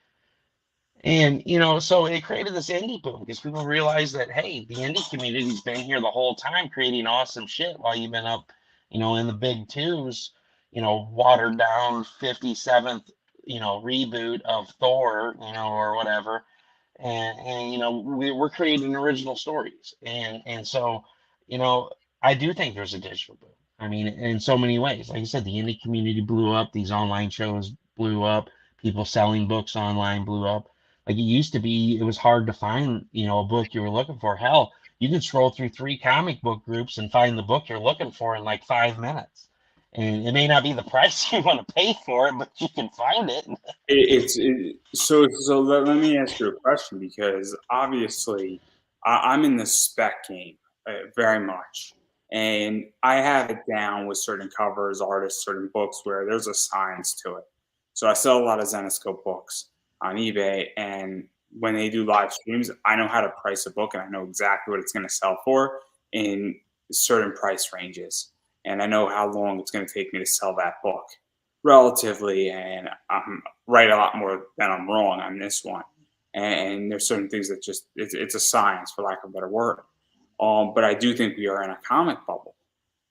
Speaker 2: And, so it created this indie boom because people realized that, hey, the indie community's been here the whole time creating awesome shit while you've been up, in the big twos, watered down 57th, reboot of Thor, or whatever. And we're creating original stories. And so, I do think there's a digital boom. I mean, in so many ways. Like I said, the indie community blew up, these online shows blew up, people selling books online blew up. Like it used to be, it was hard to find, a book you were looking for. Hell, you could scroll through 3 comic book groups and find the book you're looking for in like 5 minutes. And it may not be the price you want to pay for it, but you can find it.
Speaker 1: So let me ask you a question because obviously I'm in the spec game very much, and I have it down with certain covers, artists, certain books where there's a science to it. So I sell a lot of Zenoscope books on eBay, and when they do live streams, I know how to price a book, and I know exactly what it's going to sell for in certain price ranges, and I know how long it's going to take me to sell that book relatively, and I'm right a lot more than I'm wrong on this one. And there's certain things that just it's a science, for lack of a better word. But I do think we are in a comic bubble,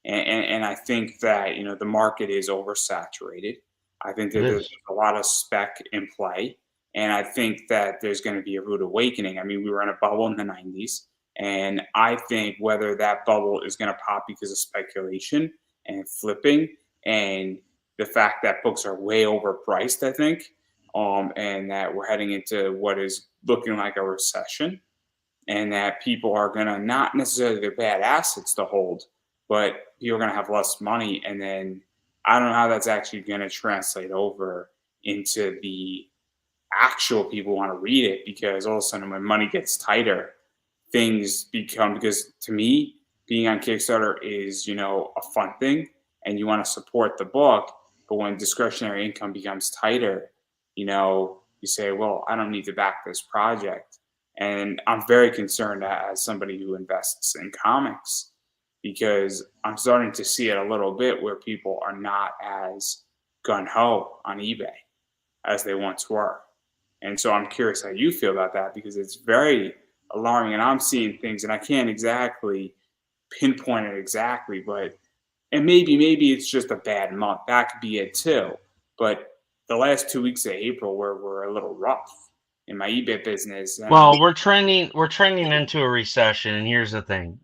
Speaker 1: and I think that the market is oversaturated. I think that
Speaker 2: It
Speaker 1: there's
Speaker 2: is.
Speaker 1: a lot of spec in play, and I think that there's going to be a rude awakening. I mean, we were in a bubble in the '90s, and I think whether that bubble is going to pop because of speculation and flipping and the fact that books are way overpriced, I think, and that we're heading into what is looking like a recession, and that people are going to not necessarily they're bad assets to hold, but people are going to have less money, and then I don't know how that's actually going to translate over into the actual people who want to read it because all of a sudden when money gets tighter, things become because to me being on Kickstarter is a fun thing and you want to support the book, but when discretionary income becomes tighter, you say, well, I don't need to back this project. And I'm very concerned as somebody who invests in comics because I'm starting to see it a little bit where people are not as gun ho on eBay as they once were. And so I'm curious how you feel about that because it's very alarming. And I'm seeing things, and I can't exactly pinpoint it exactly, but and maybe it's just a bad month. That could be it too. But the last 2 weeks of April were a little rough in my eBay business, and
Speaker 2: Well, we're trending into a recession, and here's the thing,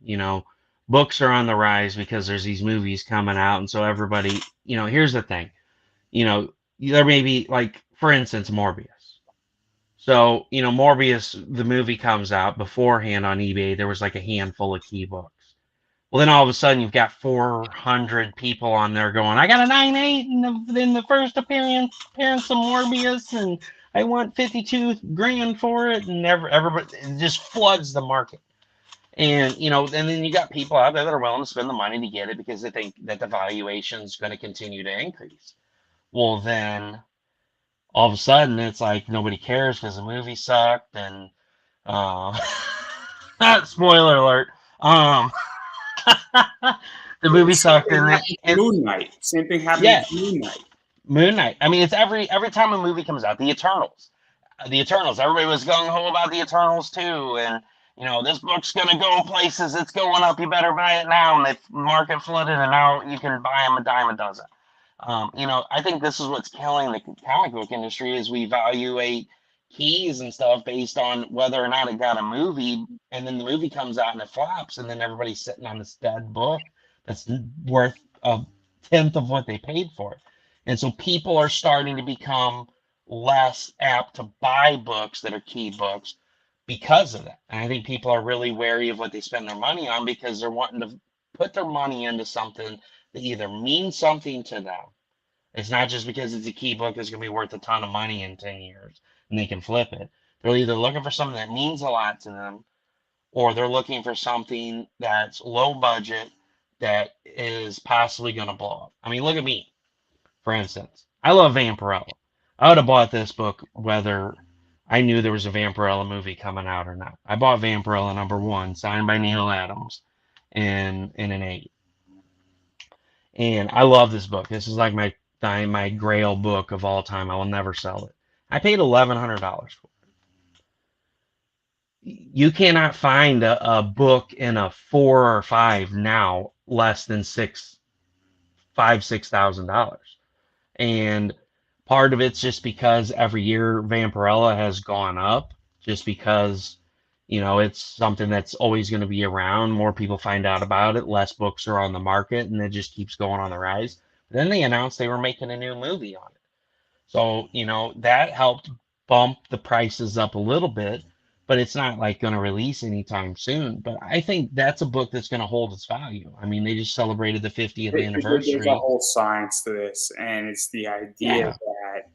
Speaker 2: books are on the rise because there's these movies coming out, and so everybody, here's the thing, there may be like, for instance, Morbius. So, Morbius, the movie comes out beforehand on eBay, there was like a handful of key books. Well, then all of a sudden you've got 400 people on there going, I got a 9.8 in the first appearance of Morbius, and I want 52 grand for it, and everybody it just floods the market. And and then you got people out there that are willing to spend the money to get it because they think that the valuation is going to continue to increase. Well, then all of a sudden it's like nobody cares because the movie sucked and uh, spoiler alert. Um, the movie
Speaker 1: Same
Speaker 2: sucked
Speaker 1: thing
Speaker 2: and
Speaker 1: happened to
Speaker 2: it
Speaker 1: Moon Knight. Same thing happened
Speaker 2: yeah,
Speaker 1: to Moon Knight.
Speaker 2: Moon Knight. I mean, it's every time a movie comes out. The Eternals. The Eternals. Everybody was gung ho about the Eternals too, and this book's gonna go places. It's going up. You better buy it now. And they market flooded, and now you can buy them a dime a dozen. I think this is what's killing the comic book industry is we evaluate keys and stuff based on whether or not it got a movie, and then the movie comes out and it flops, and then everybody's sitting on this dead book that's worth a tenth of what they paid for it. And so people are starting to become less apt to buy books that are key books because of that. And I think people are really wary of what they spend their money on because they're wanting to put their money into something that either means something to them. It's not just because it's a key book that's going to be worth a ton of money in 10 years and they can flip it. They're either looking for something that means a lot to them or they're looking for something that's low budget that is possibly going to blow up. I mean, look at me, for instance. I love Vampirella. I would have bought this book whether I knew there was a Vampirella movie coming out or not. I bought Vampirella #1, signed by Neil Adams, in an 8. And I love this book. This is like my grail book of all time. I will never sell it. I paid $1,100 for it. You cannot find a book in a 4 or 5 now less than $6,000. And part of it's just because every year Vampirella has gone up, just because it's something that's always going to be around. More people find out about it, less books are on the market, and it just keeps going on the rise. Then they announced they were making a new movie on it. So, that helped bump the prices up a little bit, but it's not like going to release anytime soon. But I think that's a book that's going to hold its value. I mean, they just celebrated the 50th
Speaker 1: There's a
Speaker 2: anniversary.
Speaker 1: whole science to this, and it's the idea
Speaker 2: Yeah.
Speaker 1: that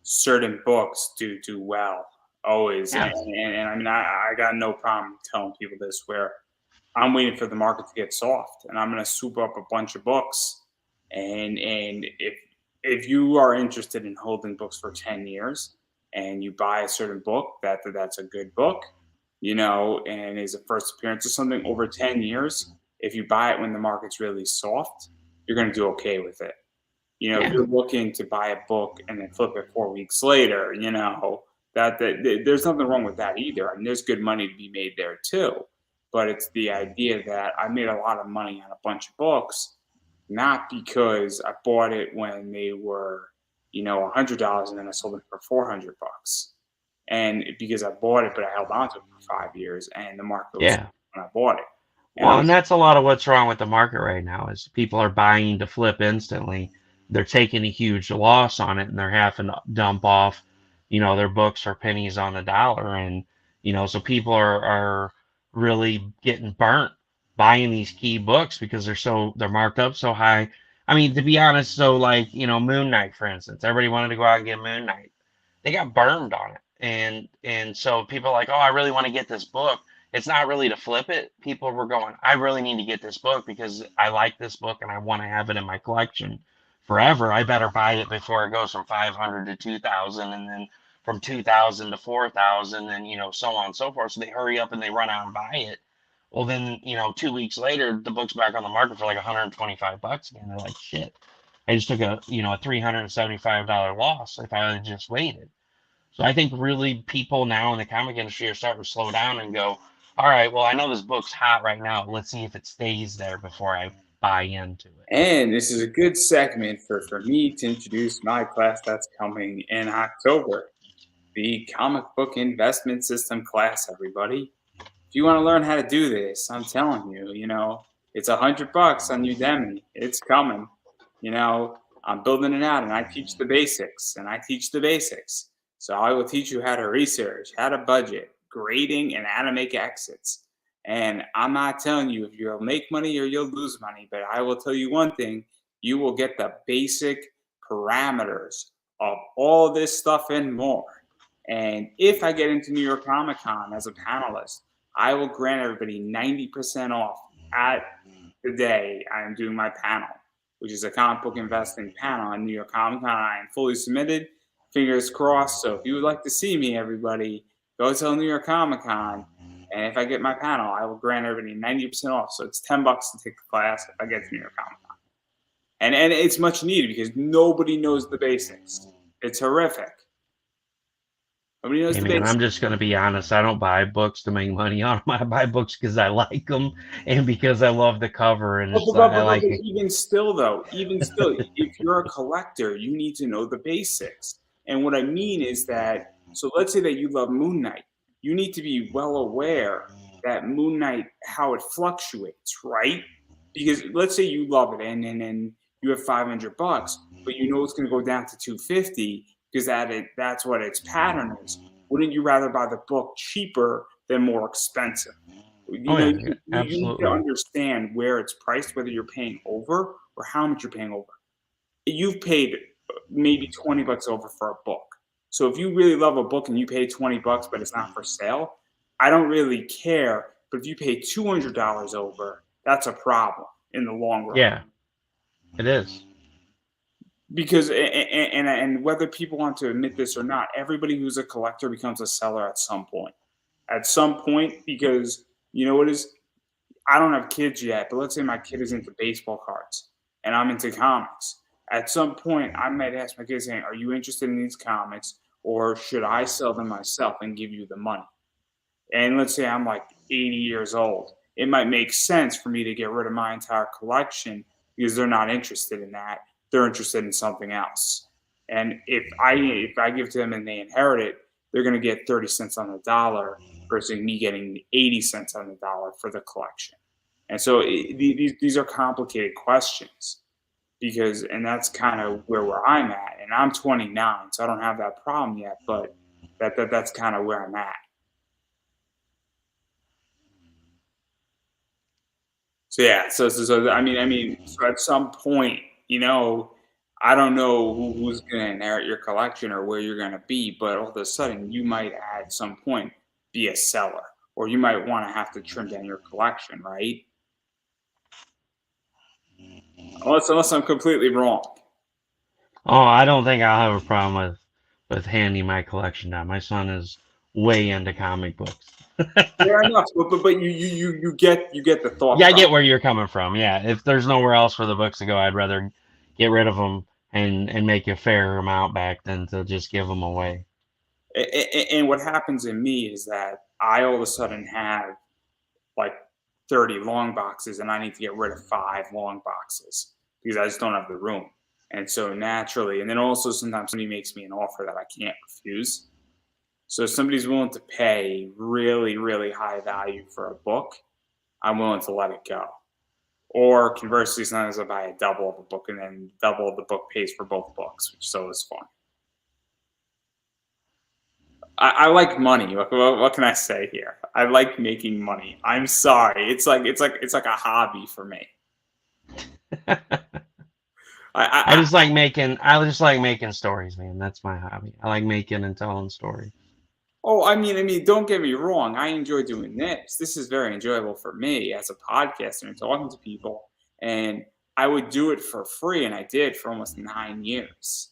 Speaker 1: certain books do well always.
Speaker 2: Yeah.
Speaker 1: And I mean, I got no problem telling people this where I'm waiting for the market to get soft, and I'm going to soup up a bunch of books. And if you are interested in holding books for 10 years, and you buy a certain book that's a good book, and is a first appearance of something over 10 years, if you buy it when the market's really soft, you're going to do okay with it. If
Speaker 2: Yeah.
Speaker 1: you're looking to buy a book and then flip it 4 weeks later, there's nothing wrong with that either. I mean, there's good money to be made there too. But it's the idea that I made a lot of money on a bunch of books, not because I bought it when they were, $100 and then I sold it for $400, and because I bought it, but I held on to it for 5 years, and the market was
Speaker 2: Yeah.
Speaker 1: when I bought it, and
Speaker 2: Well,
Speaker 1: I'm
Speaker 2: and that's a lot of what's wrong with the market right now is people are buying to flip instantly. They're taking a huge loss on it and they're having to dump off, their books for pennies on the dollar. And, so people are really getting burnt buying these key books because they're marked up so high. I mean, to be honest, so like, Moon Knight, for instance, everybody wanted to go out and get Moon Knight. They got burned on it. And so people are like, oh, I really want to get this book. It's not really to flip it. People were going, I really need to get this book because I like this book and I want to have it in my collection forever. I better buy it before it goes from 500 to 2,000 and then from 2,000 to 4,000 and, so on and so forth. So they hurry up and they run out and buy it. Well, then, 2 weeks later, the book's back on the market for like $125 again. They're like, shit, I just took a $375 loss if I had just waited. So I think really people now in the comic industry are starting to slow down and go, all right, well, I know this book's hot right now. Let's see if it stays there before I buy into it.
Speaker 1: And this is a good segment for me to introduce my class that's coming in October, the comic book investment system class, everybody. If you want to learn how to do this, I'm telling you, it's $100 on Udemy. It's coming. I'm building it out and I teach the basics and I teach the basics. So I will teach you how to research, how to budget, grading, and how to make exits. And I'm not telling you if you'll make money or you'll lose money, but I will tell you one thing: you will get the basic parameters of all this stuff and more. And if I get into New York Comic Con as a panelist, I will grant everybody 90% off at the day I am doing my panel, which is a comic book investing panel in New York Comic Con. I am fully submitted Fingers crossed. So if you would like to see me, everybody, go to New York Comic Con. And if I get my panel, I will grant everybody 90% off. So it's $10 to take the class if I get to New York Comic Con. And it's much needed because nobody knows the basics. It's horrific. Nobody knows
Speaker 2: Hey
Speaker 1: the
Speaker 2: man,
Speaker 1: basics.
Speaker 2: I'm just gonna be honest. I don't buy books to make money on them. I buy books because I like them and because I love the cover, and it's I
Speaker 1: But
Speaker 2: like it.
Speaker 1: even still, though, even still, if you're a collector, you need to know the basics. And what I mean is that, so let's say that you love Moon Knight, you need to be well aware that Moon Knight, how it fluctuates, right? Because let's say you love it and you have $500, but you know it's going to go down to 250 because that's what its pattern is. Wouldn't you rather buy the book cheaper than more expensive? You
Speaker 2: Oh
Speaker 1: know,
Speaker 2: yeah,
Speaker 1: you need to
Speaker 2: absolutely.
Speaker 1: understand where it's priced, whether you're paying over or how much you're paying over. You've paid maybe $20 over for a book. So if you really love a book and you pay $20, but it's not for sale, I don't really care. But if you pay $200 over, that's a problem in the long run.
Speaker 2: Yeah, it is.
Speaker 1: Because and whether people want to admit this or not, everybody who's a collector becomes a seller at some point. At some point, because you know what is I don't have kids yet, but let's say my kid is into baseball cards and I'm into comics. At some point, I might ask my kids, saying, "Are you interested in these comics, or should I sell them myself and give you the money?" And let's say I'm like 80 years old. It might make sense for me to get rid of my entire collection because they're not interested in that. They're interested in something else. And if I give to them and they inherit it, they're going to get 30 cents on the dollar versus me getting 80 cents on the dollar for the collection. And so these are complicated questions because, and that's kind of where I'm at. And I'm 29, so I don't have that problem yet, but that's kind of where I'm at. So yeah, so so at some point, I don't know who's going to inherit your collection or where you're going to be, but all of a sudden you might at some point be a seller, or you might want to have to trim down your collection, right? Unless I'm completely wrong.
Speaker 2: Oh, I don't think I'll have a problem with handing my collection down. My son is way into comic books.
Speaker 1: Fair enough, but you get the thought
Speaker 2: Yeah, I
Speaker 1: process.
Speaker 2: get where you're coming from. Yeah, if there's nowhere else for the books to go, I'd rather get rid of them and make a fair amount back than to just give them away.
Speaker 1: And what happens in me is that I all of a sudden have like 30 long boxes and I need to get rid of 5 long boxes because I just don't have the room. And so naturally, and then also sometimes somebody makes me an offer that I can't refuse. So if somebody's willing to pay really, really high value for a book, I'm willing to let it go. Or conversely, sometimes I buy a double of a book and then double of the book pays for both books, which so is fun. I like money. What can I say here? I like making money. I'm sorry. It's like a hobby for me.
Speaker 2: I
Speaker 1: I
Speaker 2: just like making stories, man. That's my hobby. I like making and telling stories.
Speaker 1: Oh, I mean, don't get me wrong. I enjoy doing this. This is very enjoyable for me as a podcaster and talking to people. And I would do it for free, and I did for almost 9 years.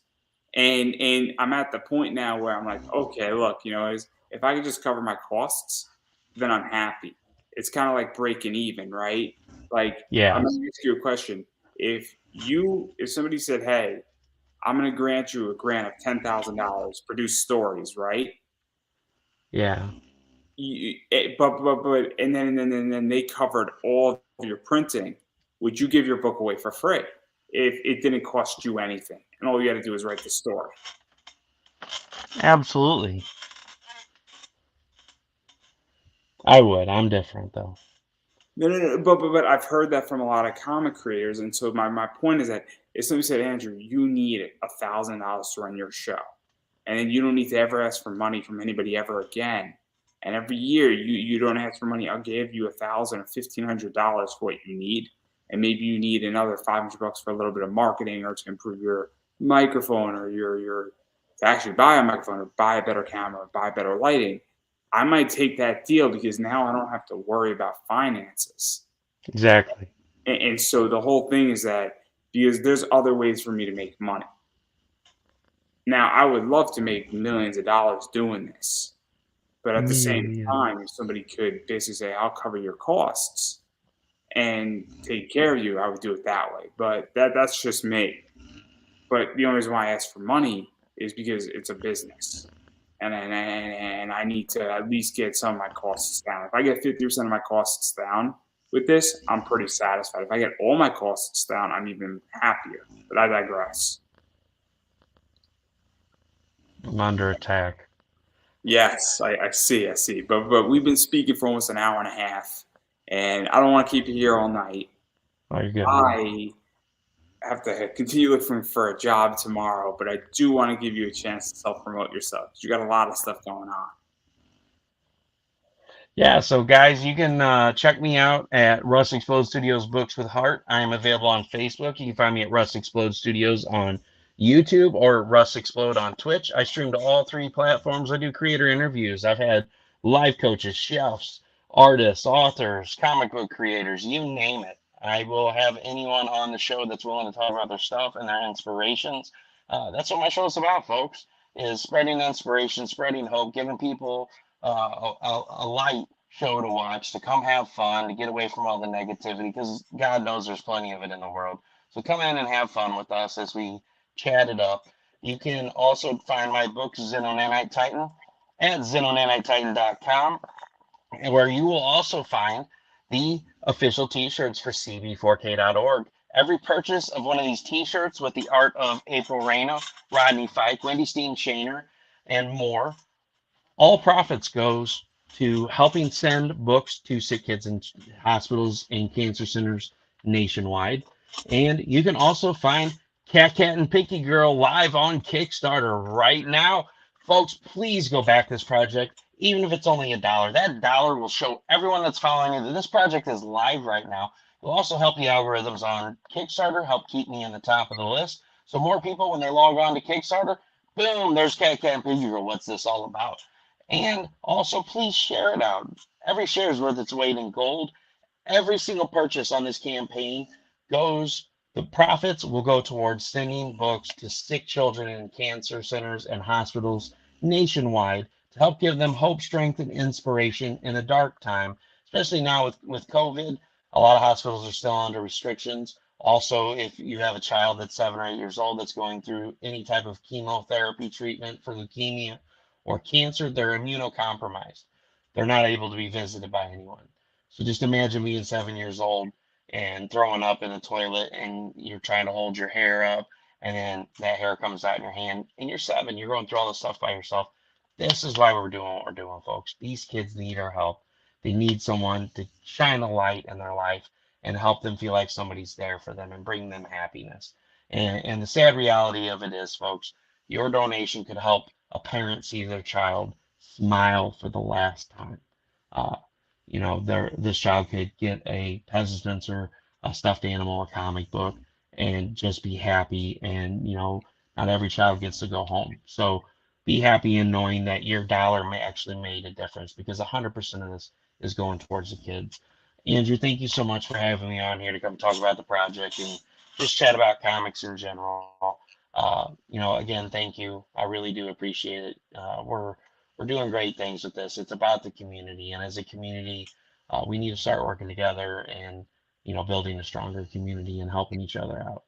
Speaker 1: And I'm at the point now where I'm like, okay, look, if I could just cover my costs, then I'm happy. It's kind of like breaking even, right? Like, I'm
Speaker 2: Yeah,
Speaker 1: gonna ask you a question. If somebody said, "Hey, I'm gonna grant you a grant of $10,000, produce stories," right?
Speaker 2: yeah,
Speaker 1: But and then they covered all of your printing. Would you give your book away for free if it didn't cost you anything and all you had to do is write the story?
Speaker 2: absolutely. I would. I'm different though.
Speaker 1: No, no, no. But I've heard that from a lot of comic creators, and so my point is that if somebody said, Andrew, you need $1,000 to run your show, and then you don't need to ever ask for money from anybody ever again. And every year you don't ask for money, I'll give you $1,000 or $1,500 for what you need, and maybe you need another $500 for a little bit of marketing or to improve your microphone or your to actually buy a microphone or buy a better camera or buy better lighting. I might take that deal because now I don't have to worry about finances.
Speaker 2: Exactly.
Speaker 1: And so the whole thing is that because there's other ways for me to make money. Now, I would love to make millions of dollars doing this, but at the
Speaker 2: Me
Speaker 1: same
Speaker 2: either. Yeah.
Speaker 1: time, if somebody could basically say, "I'll cover your costs and take care of you," I would do it that way. But that's just me. But the only reason why I ask for money is because it's a business, and I need to at least get some of my costs down. If I get 50% of my costs down with this, I'm pretty satisfied. If I get all my costs down, I'm even happier. But I digress.
Speaker 2: I'm under attack.
Speaker 1: Yes, I see, I see. But we've been speaking for almost an hour and a half, and I don't want to keep you here all night.
Speaker 2: Oh, you're good, man.
Speaker 1: I have to continue looking for a job tomorrow, but I do want to give you a chance to self promote yourself. You got a lot of stuff going on.
Speaker 2: Yeah, so guys, you can check me out at Russ Explode Studios Books with Heart. I am available on Facebook. You can find me at Russ Explode Studios on YouTube or Russ Explode on Twitch. I stream to all three platforms. I do creator interviews. I've had live coaches, chefs, artists, authors, comic book creators, you name it. I will have anyone on the show that's willing to talk about their stuff and their inspirations. That's what my show is about, folks, is spreading inspiration, spreading hope, giving people a light show to watch, to come have fun, to get away from all the negativity, because God knows there's plenty of it in the world. So come in and have fun with us as we chat it up. You can also find my book, Xeno Nanite Titan, at xenonanitetitan.com, where you will also find the official t-shirts for cb4k.org. Every purchase of one of these t-shirts with the art of April Reyna, Rodney Fike, Wendy Steen Shaner, and more, all profits goes to helping send books to sick kids in hospitals and cancer centers nationwide. And you can also find Cat and Piggy Girl live on Kickstarter right now. Folks, please go back this project, even if it's only $1. That dollar will show everyone that's following you that this project is live right now. It will also help the algorithms on Kickstarter, help keep me in the top of the list. So more people, when they log on to Kickstarter, boom, there's Cat and Piggy Girl. What's this all about? And also, please share it out. Every share is worth its weight in gold. Every single purchase on this campaign goes, the profits will go towards sending books to sick children in cancer centers and hospitals nationwide to help give them hope, strength, and inspiration in a dark time, especially now with COVID. A lot of hospitals are still under restrictions. Also, if you have a child that's 7 or 8 years old that's going through any type of chemotherapy treatment for leukemia or cancer, they're immunocompromised. They're not able to be visited by anyone. So just imagine being 7 years old and throwing up in the toilet and you're trying to hold your hair up and then that hair comes out in your hand and you're 7, you're going through all this stuff by yourself. This is why we're doing what we're doing, folks. These kids need our help. They need someone to shine a light in their life and help them feel like somebody's there for them and bring them happiness. And the sad reality of it is, folks, your donation could help a parent see their child smile for the last time. Uh, this child could get a pencil dispenser, a stuffed animal, a comic book, and just be happy. And not every child gets to go home. So be happy in knowing that your dollar may actually made a difference, because 100% of this is going towards the kids. Andrew, thank you so much for having me on here to come talk about the project and just chat about comics in general. Again, thank you. I really do appreciate it. We're doing great things with this. It's about the community, and as a community, we need to start working together and building a stronger community and helping each other out.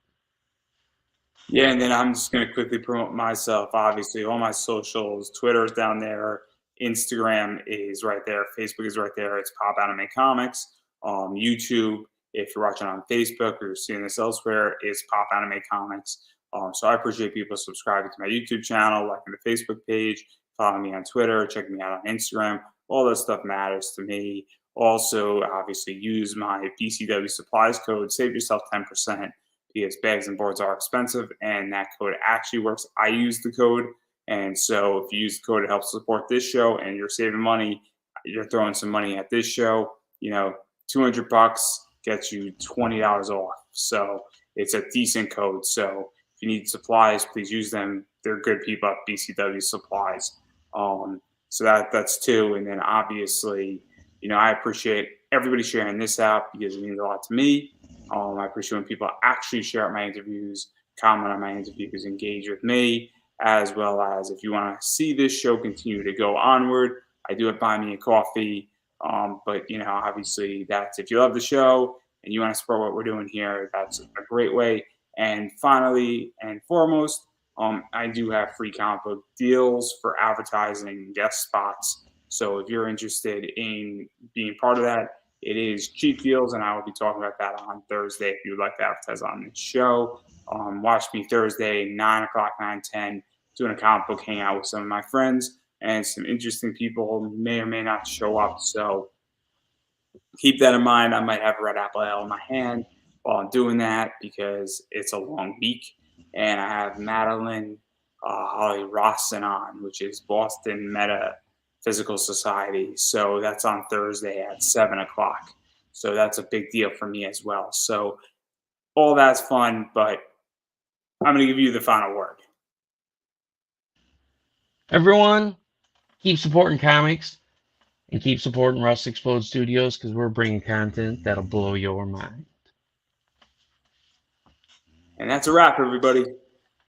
Speaker 1: Yeah, and then I'm just going to quickly promote myself. Obviously, all my socials, Twitter's down there, Instagram is right there, Facebook is right there. It's Pop Anime Comics. YouTube, if you're watching on Facebook or you're seeing this elsewhere, is Pop Anime Comics. So I appreciate people subscribing to my YouTube channel, liking the Facebook page, following me on Twitter, checking me out on Instagram. All that stuff matters to me. Also, obviously, use my BCW supplies code. Save yourself 10%. Because bags and boards are expensive, and that code actually works. I use the code, and so if you use the code to help support this show and you're saving money, you're throwing some money at this show. $200 gets you $20 off. So it's a decent code. So if you need supplies, please use them. They're good people at BCW Supplies. So that's two. And then obviously, I appreciate everybody sharing this out because it means a lot to me. I appreciate when people actually share my interviews, comment on my interviews, engage with me. as well as if you want to see this show continue to go onward, I do have Buy Me a Coffee. But obviously, that's if you love the show and you want to support what we're doing here, that's a great way. And finally and foremost, I do have free comic book deals for advertising and guest spots. So if you're interested in being part of that, it is cheap deals, and I will be talking about that on Thursday if you would like to advertise on the show. Watch me Thursday, 9 o'clock, 9:10, doing a comic book hangout with some of my friends and some interesting people who may or may not show up. So keep that in mind. I might have a red apple ale in my hand while I'm doing that because it's a long week. And I have Madeline Holly Rosson on, which is Boston Meta Physical Society. So that's on Thursday at 7 o'clock. So that's a big deal for me as well. So all that's fun, but I'm going to give you the final word.
Speaker 2: Everyone, keep supporting comics and keep supporting Rust Explode Studios because we're bringing content that'll blow your mind.
Speaker 1: And that's a wrap, everybody.